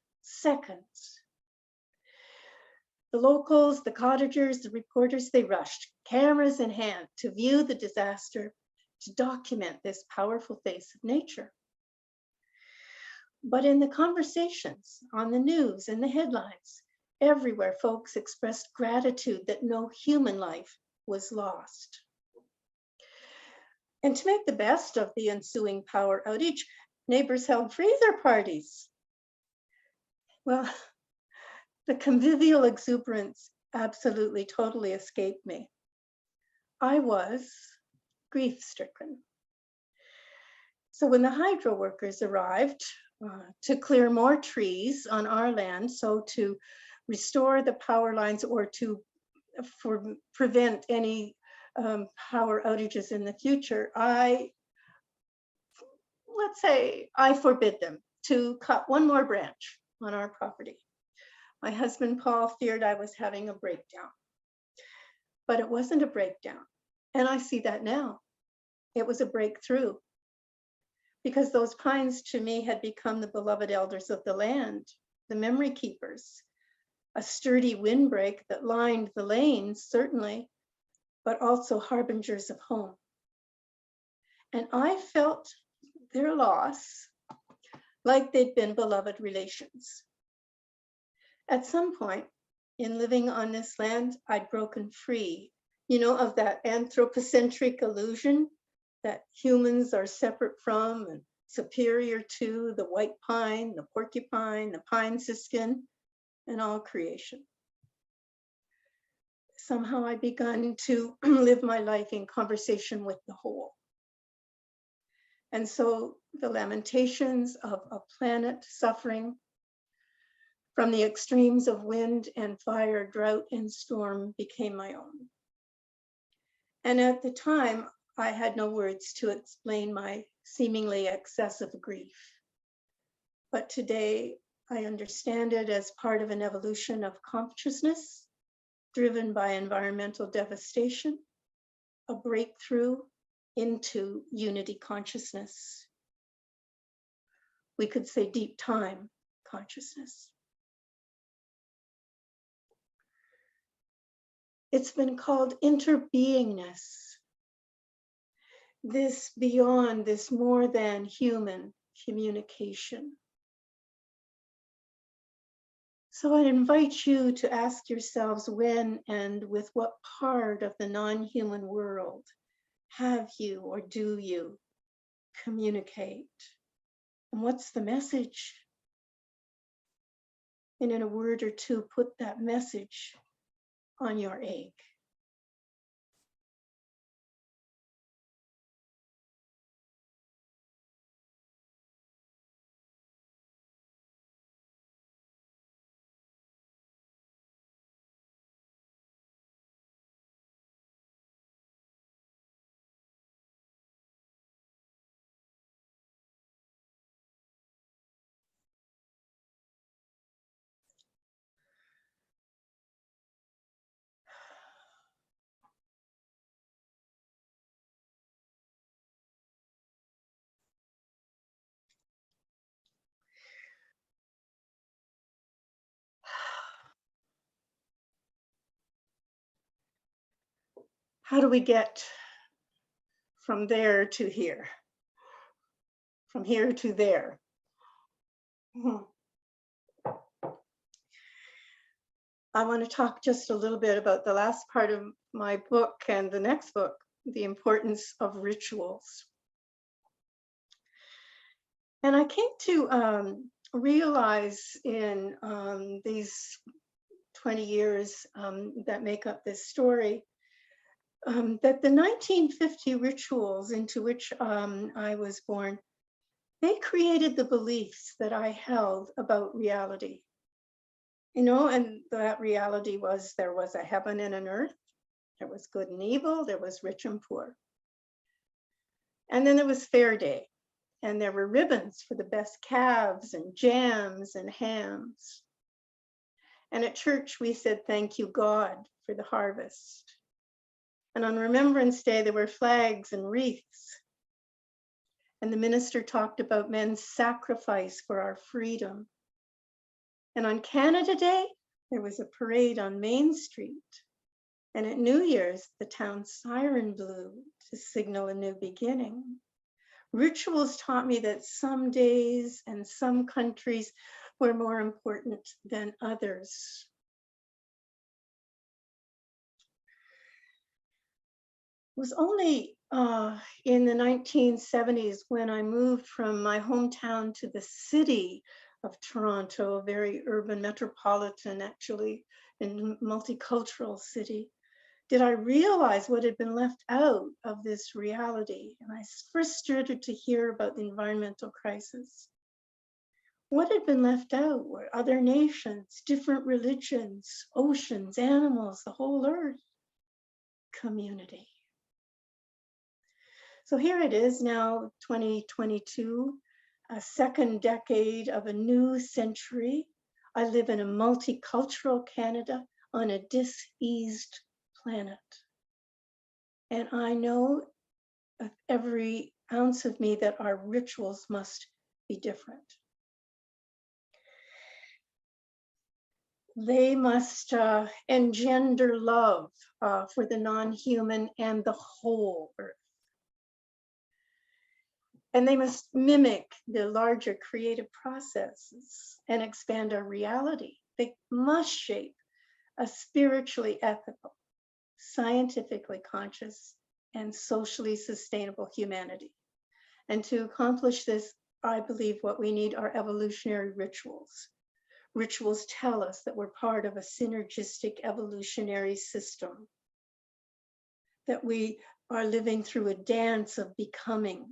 The locals, the cottagers, the reporters, they rushed, cameras in hand, to view the disaster, to document this powerful face of nature. But in the conversations, on the news, in the headlines, everywhere folks expressed gratitude that no human life was lost. And to make the best of the ensuing power outage, neighbors held freezer parties. Well, the convivial exuberance absolutely, totally escaped me. I was grief-stricken. So when the hydro workers arrived to clear more trees on our land, so to restore the power lines or to prevent any power outages in the future, let's say I forbid them to cut one more branch on our property. My husband, Paul, feared I was having a breakdown, but it wasn't a breakdown. And I see that now. It was a breakthrough, because those pines to me had become the beloved elders of the land, the memory keepers, a sturdy windbreak that lined the lanes, certainly, but also harbingers of home. And I felt their loss like they'd been beloved relations. At some point in living on this land, I'd broken free, of that anthropocentric illusion that humans are separate from and superior to the white pine, the porcupine, the pine siskin, and all creation. Somehow I'd begun to live my life in conversation with the whole. And so the lamentations of a planet suffering from the extremes of wind and fire, drought and storm became my own. And at the time, I had no words to explain my seemingly excessive grief. But today, I understand it as part of an evolution of consciousness driven by environmental devastation, a breakthrough into unity consciousness. We could say deep time consciousness. It's been called interbeingness. This beyond, this more than human communication. So I invite you to ask yourselves when and with what part of the non-human world have you or do you communicate? And what's the message? And in a word or two, put that message on your egg. How do we get from there to here? From here to there? I want to talk just a little bit about the last part of my book and the next book, the importance of rituals. And I came to realize in these 20 years that make up this story, that the 1950 rituals into which I was born, they created the beliefs that I held about reality. And that reality was there was a heaven and an earth, there was good and evil, there was rich and poor. And then there was fair day, and there were ribbons for the best calves and jams and hams. And at church, we said, thank you, God, for the harvest. And on Remembrance Day, there were flags and wreaths. And the minister talked about men's sacrifice for our freedom. And on Canada Day, there was a parade on Main Street. And at New Year's, the town siren blew to signal a new beginning. Rituals taught me that some days and some countries were more important than others. It was only in the 1970s when I moved from my hometown to the city of Toronto, a very urban metropolitan, actually, and multicultural city, did I realize what had been left out of this reality. And I first started to hear about the environmental crisis. What had been left out were other nations, different religions, oceans, animals, the whole earth, community. So here it is now, 2022, a second decade of a new century. I live in a multicultural Canada on a diseased planet. And I know of every ounce of me that our rituals must be different. They must engender love for the non-human and the whole earth. And they must mimic the larger creative processes and expand our reality. They must shape a spiritually ethical, scientifically conscious, and socially sustainable humanity. And to accomplish this, I believe what we need are evolutionary rituals. Rituals tell us that we're part of a synergistic evolutionary system, that we are living through a dance of becoming,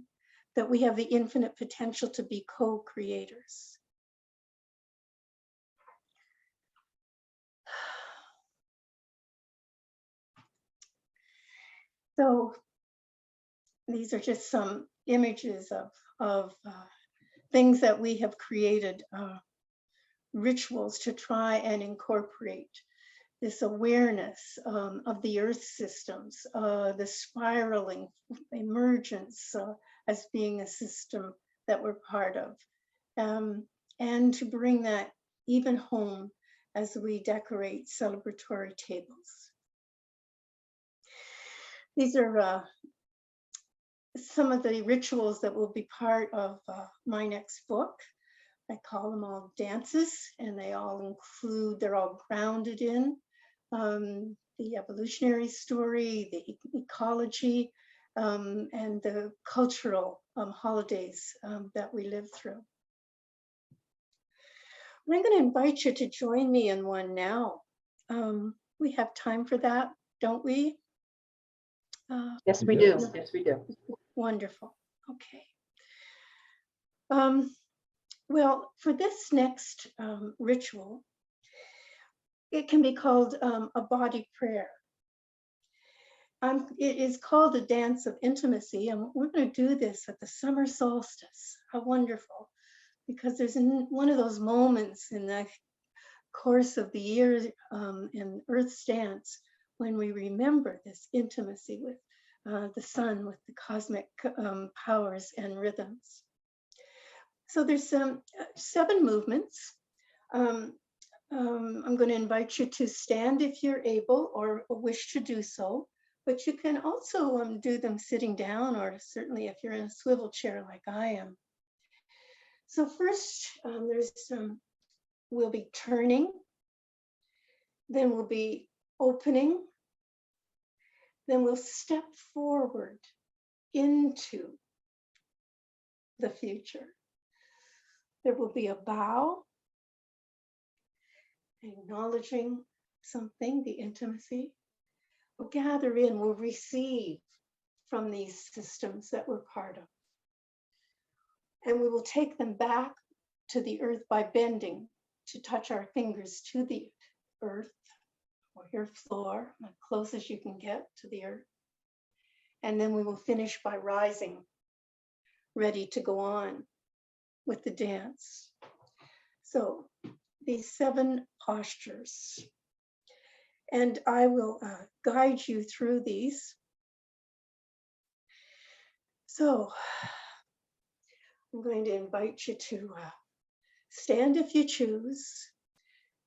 that we have the infinite potential to be co-creators. So these are just some images of things that we have created, rituals to try and incorporate this awareness of the earth systems, the spiraling emergence as being a system that we're part of, and to bring that even home as we decorate celebratory tables. These are some of the rituals that will be part of my next book. I call them all dances, and they all include, they're all grounded in the evolutionary story, the ecology, and the cultural holidays that we live through. And I'm going to invite you to join me in one now. We have time for that, don't we? Yes, we do. Yes, we do. Wonderful. Okay. Well, for this next ritual, it can be called a body prayer. It is called a dance of intimacy, and we're going to do this at the summer solstice. How wonderful, because there's one of those moments in the course of the year in Earth's dance when we remember this intimacy with the sun, with the cosmic powers and rhythms. So there's 7 movements. I'm going to invite you to stand if you're able or wish to do so, but you can also do them sitting down, or certainly if you're in a swivel chair like I am. So first, we'll be turning, then we'll be opening, then we'll step forward into the future. There will be a bow, acknowledging something, the intimacy. We'll gather in, we'll receive from these systems that we're part of. And we will take them back to the earth by bending to touch our fingers to the earth or your floor, as close as you can get to the earth. And then we will finish by rising, ready to go on with the dance. So these 7 postures, and I will guide you through these. So I'm going to invite you to stand if you choose.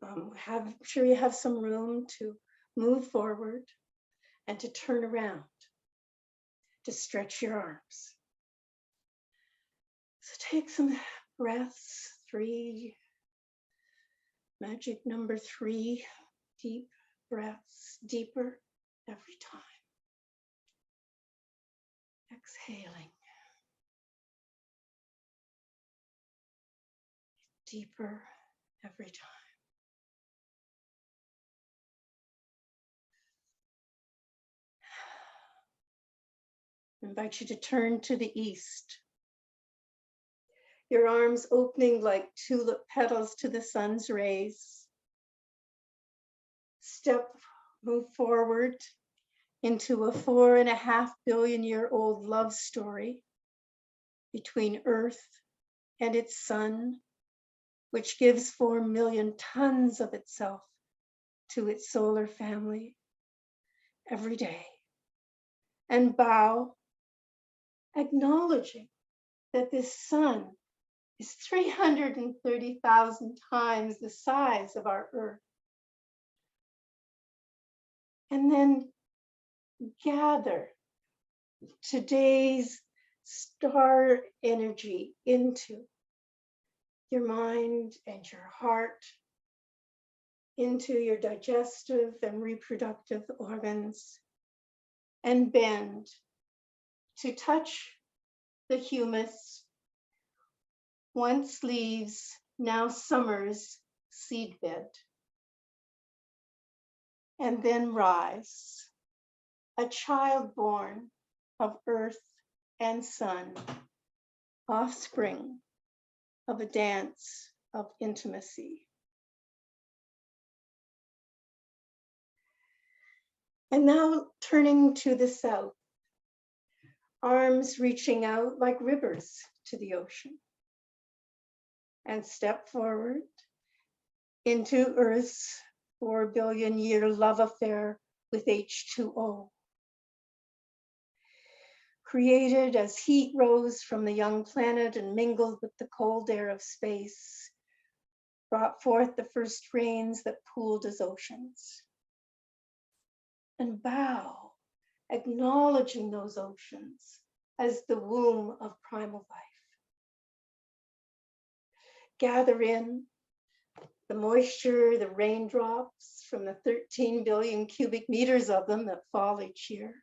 I'm sure you have some room to move forward and to turn around, to stretch your arms. So take some breaths, 3, magic number 3, deep breaths, deeper every time. Exhaling. Deeper every time. I invite you to turn to the east. Your arms opening like tulip petals to the sun's rays. Move forward into a 4.5 billion-year-old love story between Earth and its sun, which gives 4 million tons of itself to its solar family every day. And bow, acknowledging that this sun is 330,000 times the size of our Earth. And then gather today's star energy into your mind and your heart, into your digestive and reproductive organs, and bend to touch the humus, once leaves, now summer's seedbed. And then rise, a child born of earth and sun, offspring of a dance of intimacy. And now turning to the south, arms reaching out like rivers to the ocean. And step forward into Earth's 4 billion year love affair with H2O. Created as heat rose from the young planet and mingled with the cold air of space, brought forth the first rains that pooled as oceans. And bow, acknowledging those oceans as the womb of primal life. Gather in the moisture, the raindrops from the 13 billion cubic meters of them that fall each year.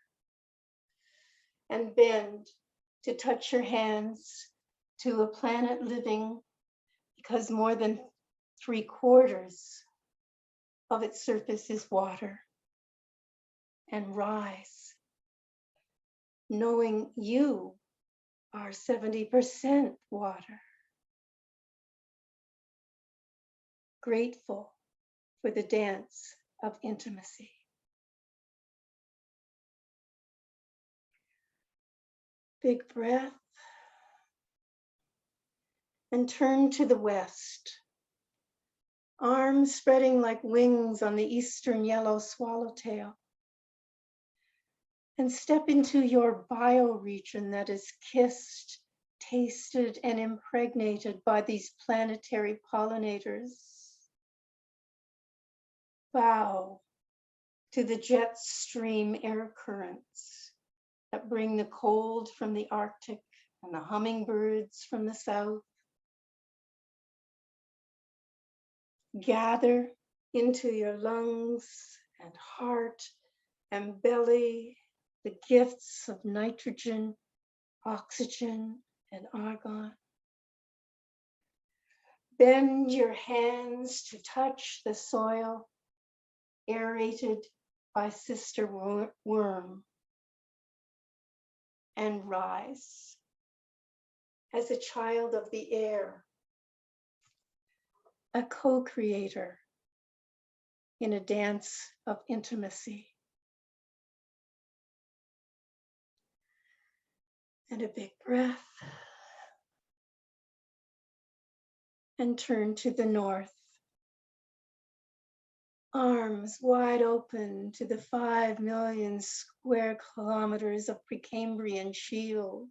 And bend to touch your hands to a planet living because more than 3/4 of its surface is water. And rise, knowing you are 70% water. Grateful for the dance of intimacy. Big breath. And turn to the west. Arms spreading like wings on the eastern yellow swallowtail. And step into your bioregion that is kissed, tasted, and impregnated by these planetary pollinators. Bow to the jet stream air currents that bring the cold from the Arctic and the hummingbirds from the south. Gather into your lungs and heart and belly the gifts of nitrogen, oxygen, and argon. Bend your hands to touch the soil, aerated by sister worm, and rise as a child of the air, a co-creator in a dance of intimacy. And a big breath. And turn to the north. Arms wide open to the 5 million square kilometers of Precambrian shield.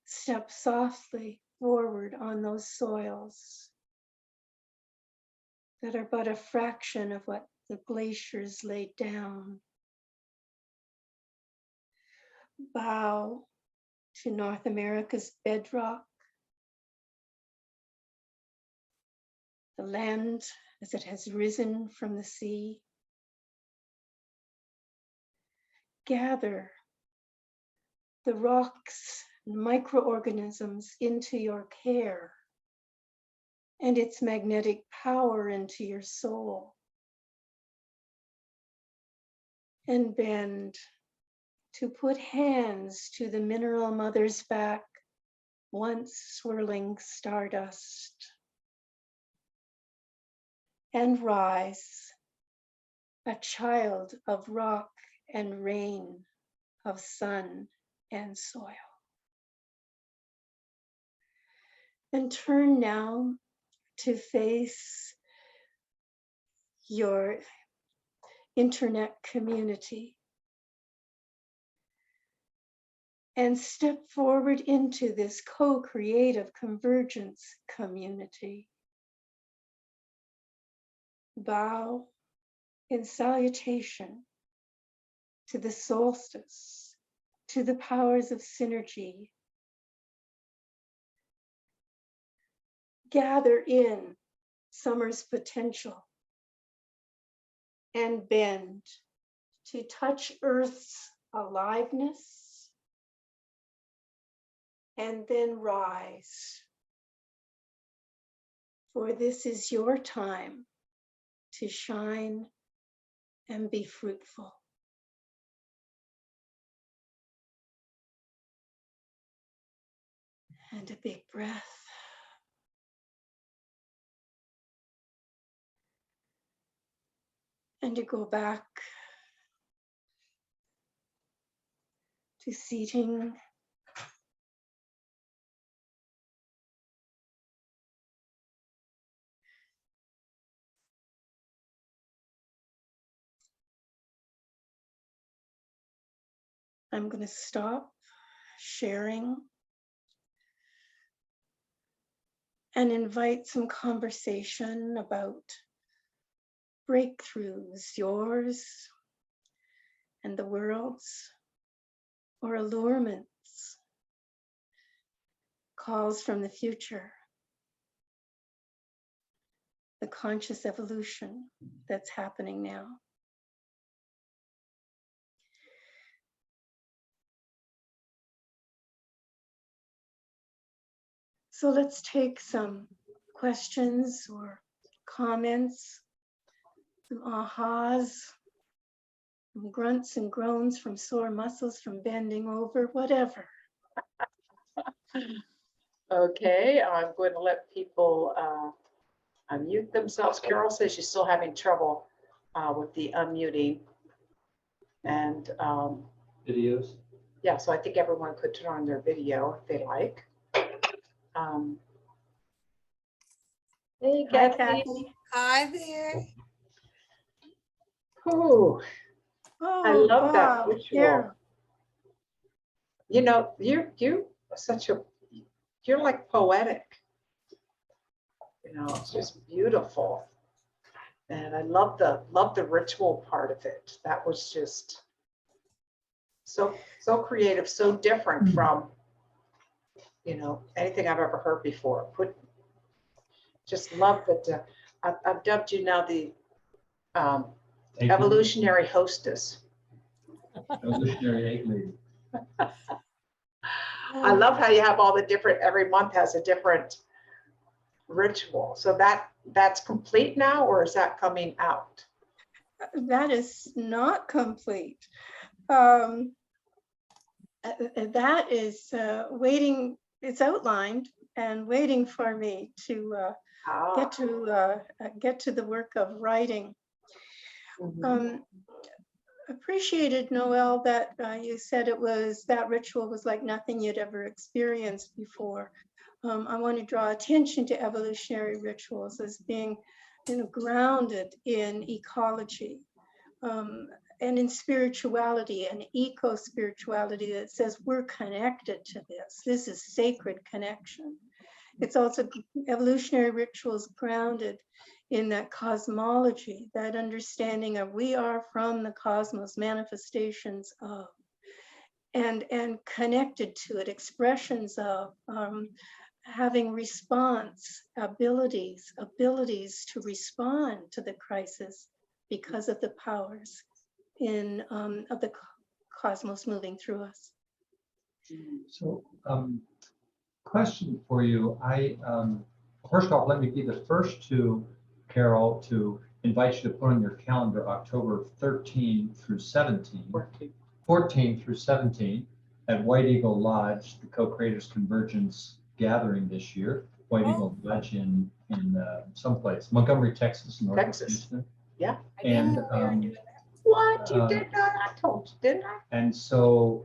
Step softly forward on those soils that are but a fraction of what the glaciers laid down. Bow to North America's bedrock, the land as it has risen from the sea. Gather the rocks and microorganisms into your care and its magnetic power into your soul. And bend to put hands to the mineral mother's back, once swirling stardust. And rise, a child of rock and rain, of sun and soil. And turn now to face your internet community. And step forward into this co-creative convergence community. Bow in salutation to the solstice to the powers of synergy. Gather in summer's potential and bend to touch Earth's aliveness and then rise. For this is your time to shine and be fruitful. And a big breath. And to go back to seating. I'm going to stop sharing and invite some conversation about breakthroughs, yours and the world's, or allurements, calls from the future, the conscious evolution that's happening now. So let's take some questions or comments, some ahas, some grunts and groans from sore muscles from bending over, whatever. Okay, I'm going to let people unmute themselves. Carol says she's still having trouble with the unmuting. And Videos. yeah, so I think everyone could turn on their video if they like. Hey, Hi, Kathy. Kathy. Hi there. Ooh, Oh, I love that Bob, ritual. Carol. You know, you're like poetic. You know, it's just beautiful. And I love the ritual part of it. That was just so creative, so different from, you know, anything I've ever heard before. Just love that. I've dubbed you now the evolutionary hostess. Evolutionary egg lady. I love how you have all the different, every month has a different ritual. So that's complete now, or is that coming out? That is not complete. That is waiting, it's outlined and waiting for me to get to the work of writing. Appreciated, Noel, that you said that ritual was like nothing you'd ever experienced before. I want to draw attention to evolutionary rituals as being, you know, grounded in ecology and in spirituality and eco-spirituality that says we're connected to this. This is sacred connection. It's also evolutionary rituals grounded in that cosmology, that understanding of we are from the cosmos, manifestations of, and connected to it, expressions of, having response abilities to respond to the crisis because of the powers in of the cosmos moving through us. So, question for you. First off, let me be the first to, Carol, to invite you to put on your calendar October 13 through 17, 14 through 17 at White Eagle Lodge, the Co-Creators Convergence gathering this year. White Eagle Lodge in someplace, Montgomery, Texas, north of Houston. Yeah. And what? You did that? I told you, didn't I? and so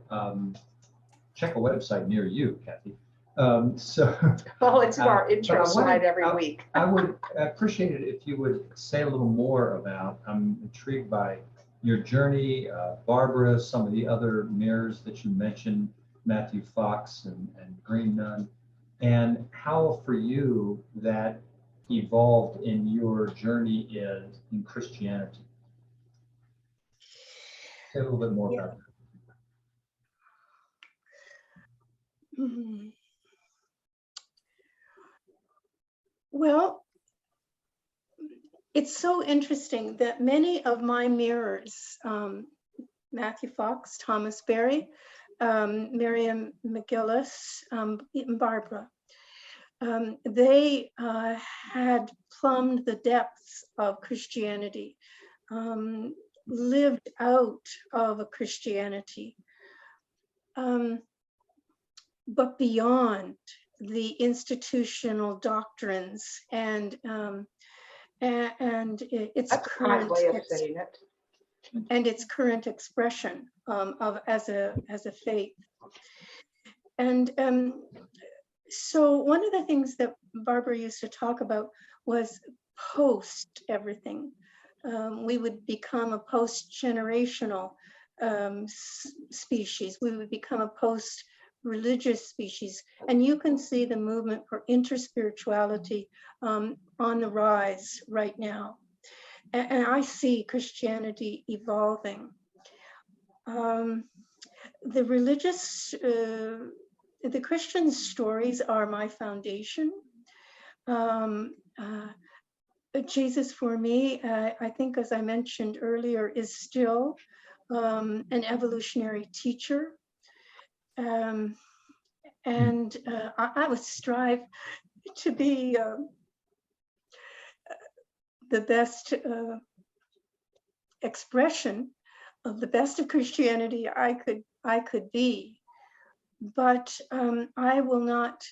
check a website near you, Kathy. So Well, it's our intro but I slide wanted- every week. I would appreciate it if you would say a little more about, I'm intrigued by your journey, Barbara, some of the other mirrors that you mentioned, Matthew Fox and Green Nun, and how for you that evolved in your journey in Christianity. Say a little bit more about that. Well, it's so interesting that many of my mirrors, Matthew Fox, Thomas Berry, Miriam McGillis, and Barbara, they had plumbed the depths of Christianity, lived out of a Christianity, but beyond the institutional doctrines and its That's a kind current way of saying it. and its current expression of as a faith. And so one of the things that Barbara used to talk about was post everything. We would become a post-generational species. We would become a post-religious species. And you can see the movement for interspirituality on the rise right now. And I see Christianity evolving. The religious, the Christian stories are my foundation. Jesus for me, I think as I mentioned earlier, is still an evolutionary teacher. And I would strive to be the best expression of the best of Christianity I could be, but I will not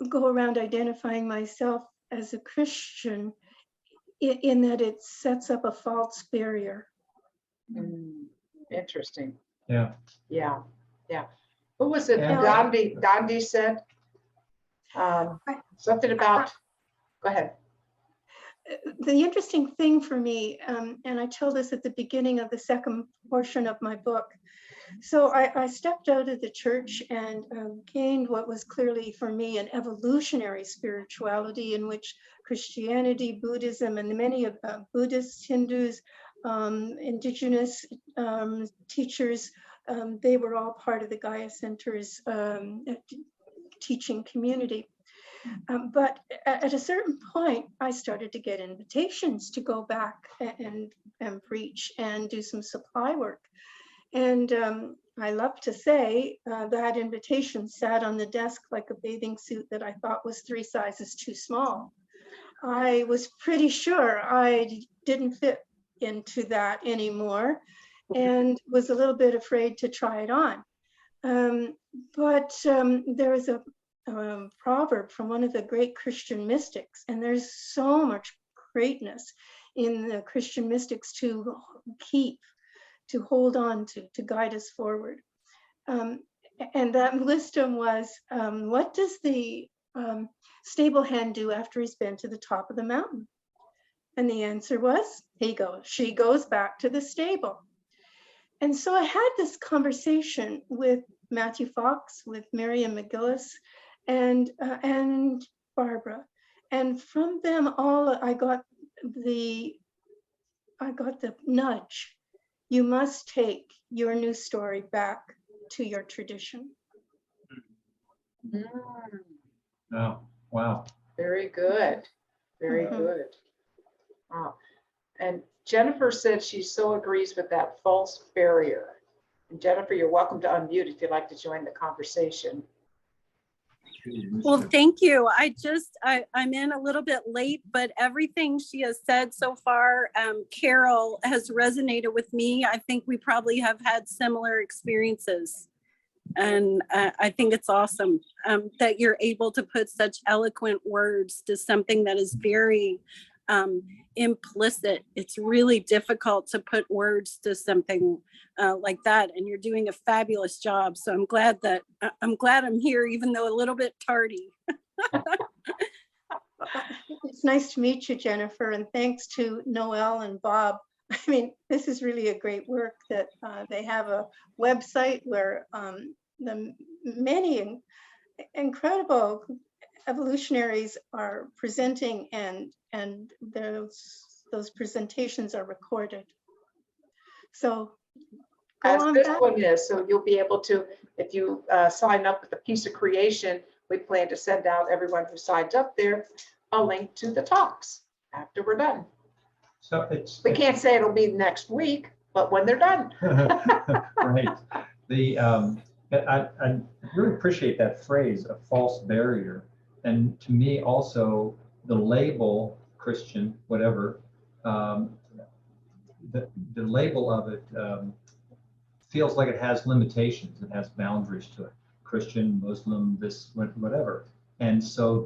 go around identifying myself as a Christian in that it sets up a false barrier. Interesting. Yeah. Yeah. Yeah. What was it? Yeah. Gandhi said something about. Go ahead. The interesting thing for me, and I tell this at the beginning of the second portion of my book. So I stepped out of the church and gained what was clearly for me an evolutionary spirituality in which Christianity, Buddhism, and many of Buddhists, Hindus, indigenous teachers, they were all part of the Gaia Center's teaching community. But at a certain point, I started to get invitations to go back and preach and do some supply work. And I love to say that invitation sat on the desk like a bathing suit that I thought was 3 sizes too small. I was pretty sure I didn't fit into that anymore and was a little bit afraid to try it on. But there is a proverb from one of the great Christian mystics, and there's so much greatness in the Christian mystics to keep, to hold on to guide us forward. And that wisdom was, what does the stable hen do after he's been to the top of the mountain? And the answer was, she goes back to the stable. And so I had this conversation with Matthew Fox, with Miriam McGillis, and Barbara. And from them all, I got the nudge. You must take your new story back to your tradition. Oh, wow. Very good. Very good. Wow. And Jennifer said she so agrees with that false barrier. And Jennifer, you're welcome to unmute if you'd like to join the conversation. Well, thank you. I'm in a little bit late, but everything she has said so far, Carol, has resonated with me. I think we probably have had similar experiences. And I think it's awesome that you're able to put such eloquent words to something that is very implicit. It's really difficult to put words to something like that, and you're doing a fabulous job. So I'm glad I'm here, even though a little bit tardy. It's nice to meet you, Jennifer, and thanks to Noel and Bob. I mean, this is really a great work that they have a website where the many incredible evolutionaries are presenting, and those presentations are recorded. So as on this back. one is. So you'll be able to, if you sign up with a piece of creation, we plan to send out everyone who signs up there a link to the talks after we're done. So it's. We can't say it'll be next week, but when they're done. Right. I really appreciate that phrase, a false barrier. And to me also, the label Christian, whatever, the label of it feels like it has limitations. It has boundaries to it. Christian, Muslim, this, whatever. And so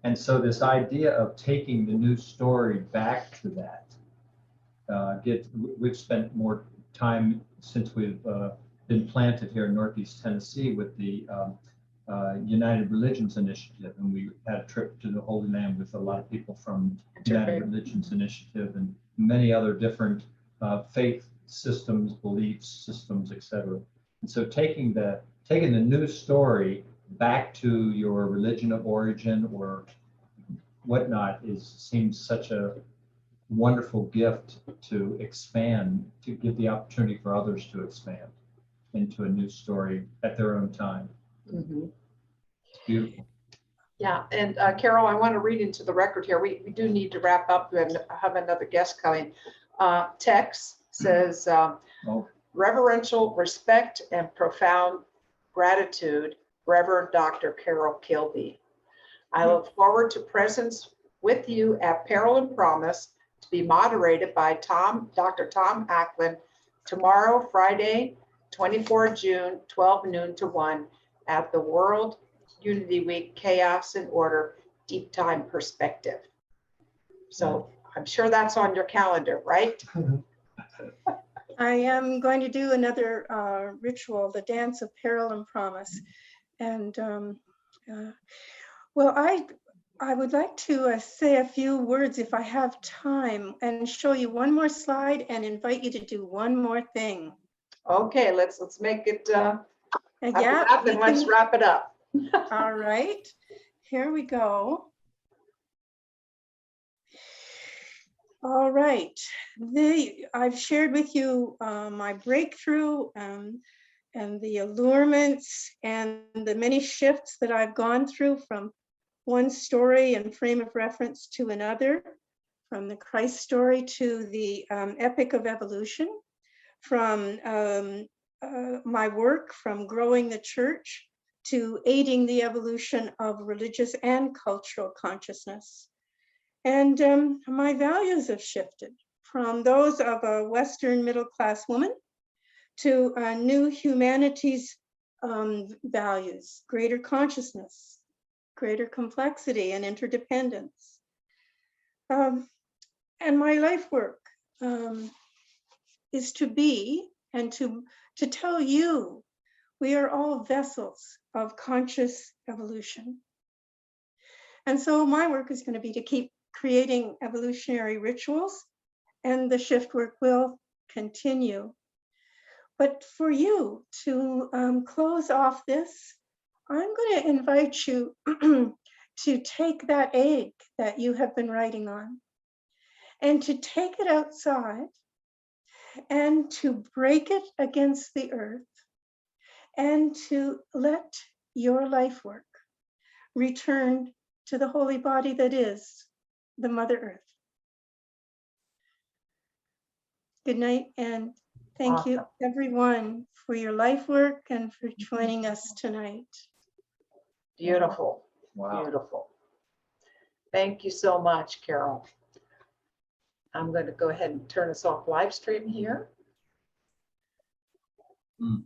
this idea of taking the new story back to that, we've spent more time since we've been planted here in Northeast Tennessee with the United Religions Initiative, and we had a trip to the Holy Land with a lot of people from United Religions Initiative and many other different faith systems, beliefs systems, etc. And so taking the news story back to your religion of origin or whatnot seems such a wonderful gift to expand, to give the opportunity for others to expand into a new story at their own time. Mm-hmm. It's beautiful. Yeah, and Carol, I want to read into the record here. We do need to wrap up. We have another guest coming. Tex says, reverential respect and profound gratitude, Reverend Dr. Carol Kilby. I look forward to presence with you at Peril and Promise to be moderated by Dr. Tom Ackland tomorrow, Friday, 24 June, 12 noon to 1 at the World Unity Week Chaos and Order Deep Time Perspective. So I'm sure that's on your calendar, right? I am going to do another ritual, the Dance of Peril and Promise. And well, I would like to say a few words if I have time and show you one more slide and invite you to do one more thing. Okay, let's make it Yeah, then let's wrap it up. All right, here we go. All right, I've shared with you my breakthrough and the allurements and the many shifts that I've gone through from one story and frame of reference to another, from the Christ story to the epic of evolution, from my work from growing the church to aiding the evolution of religious and cultural consciousness. And my values have shifted from those of a Western middle-class woman to new humanities values, greater consciousness, greater complexity and interdependence. And my life work is to be and to tell you we are all vessels of conscious evolution. And so my work is going to be to keep creating evolutionary rituals, and the shift work will continue. But for you to close off this, I'm going to invite you to take that egg that you have been writing on and to take it outside and to break it against the earth and to let your life work return to the holy body that is the Mother Earth. Good night, and thank you everyone for your life work and for joining us tonight. Beautiful. Wow. Beautiful. Thank you so much, Carol. I'm going to go ahead and turn us off live stream here. Mm.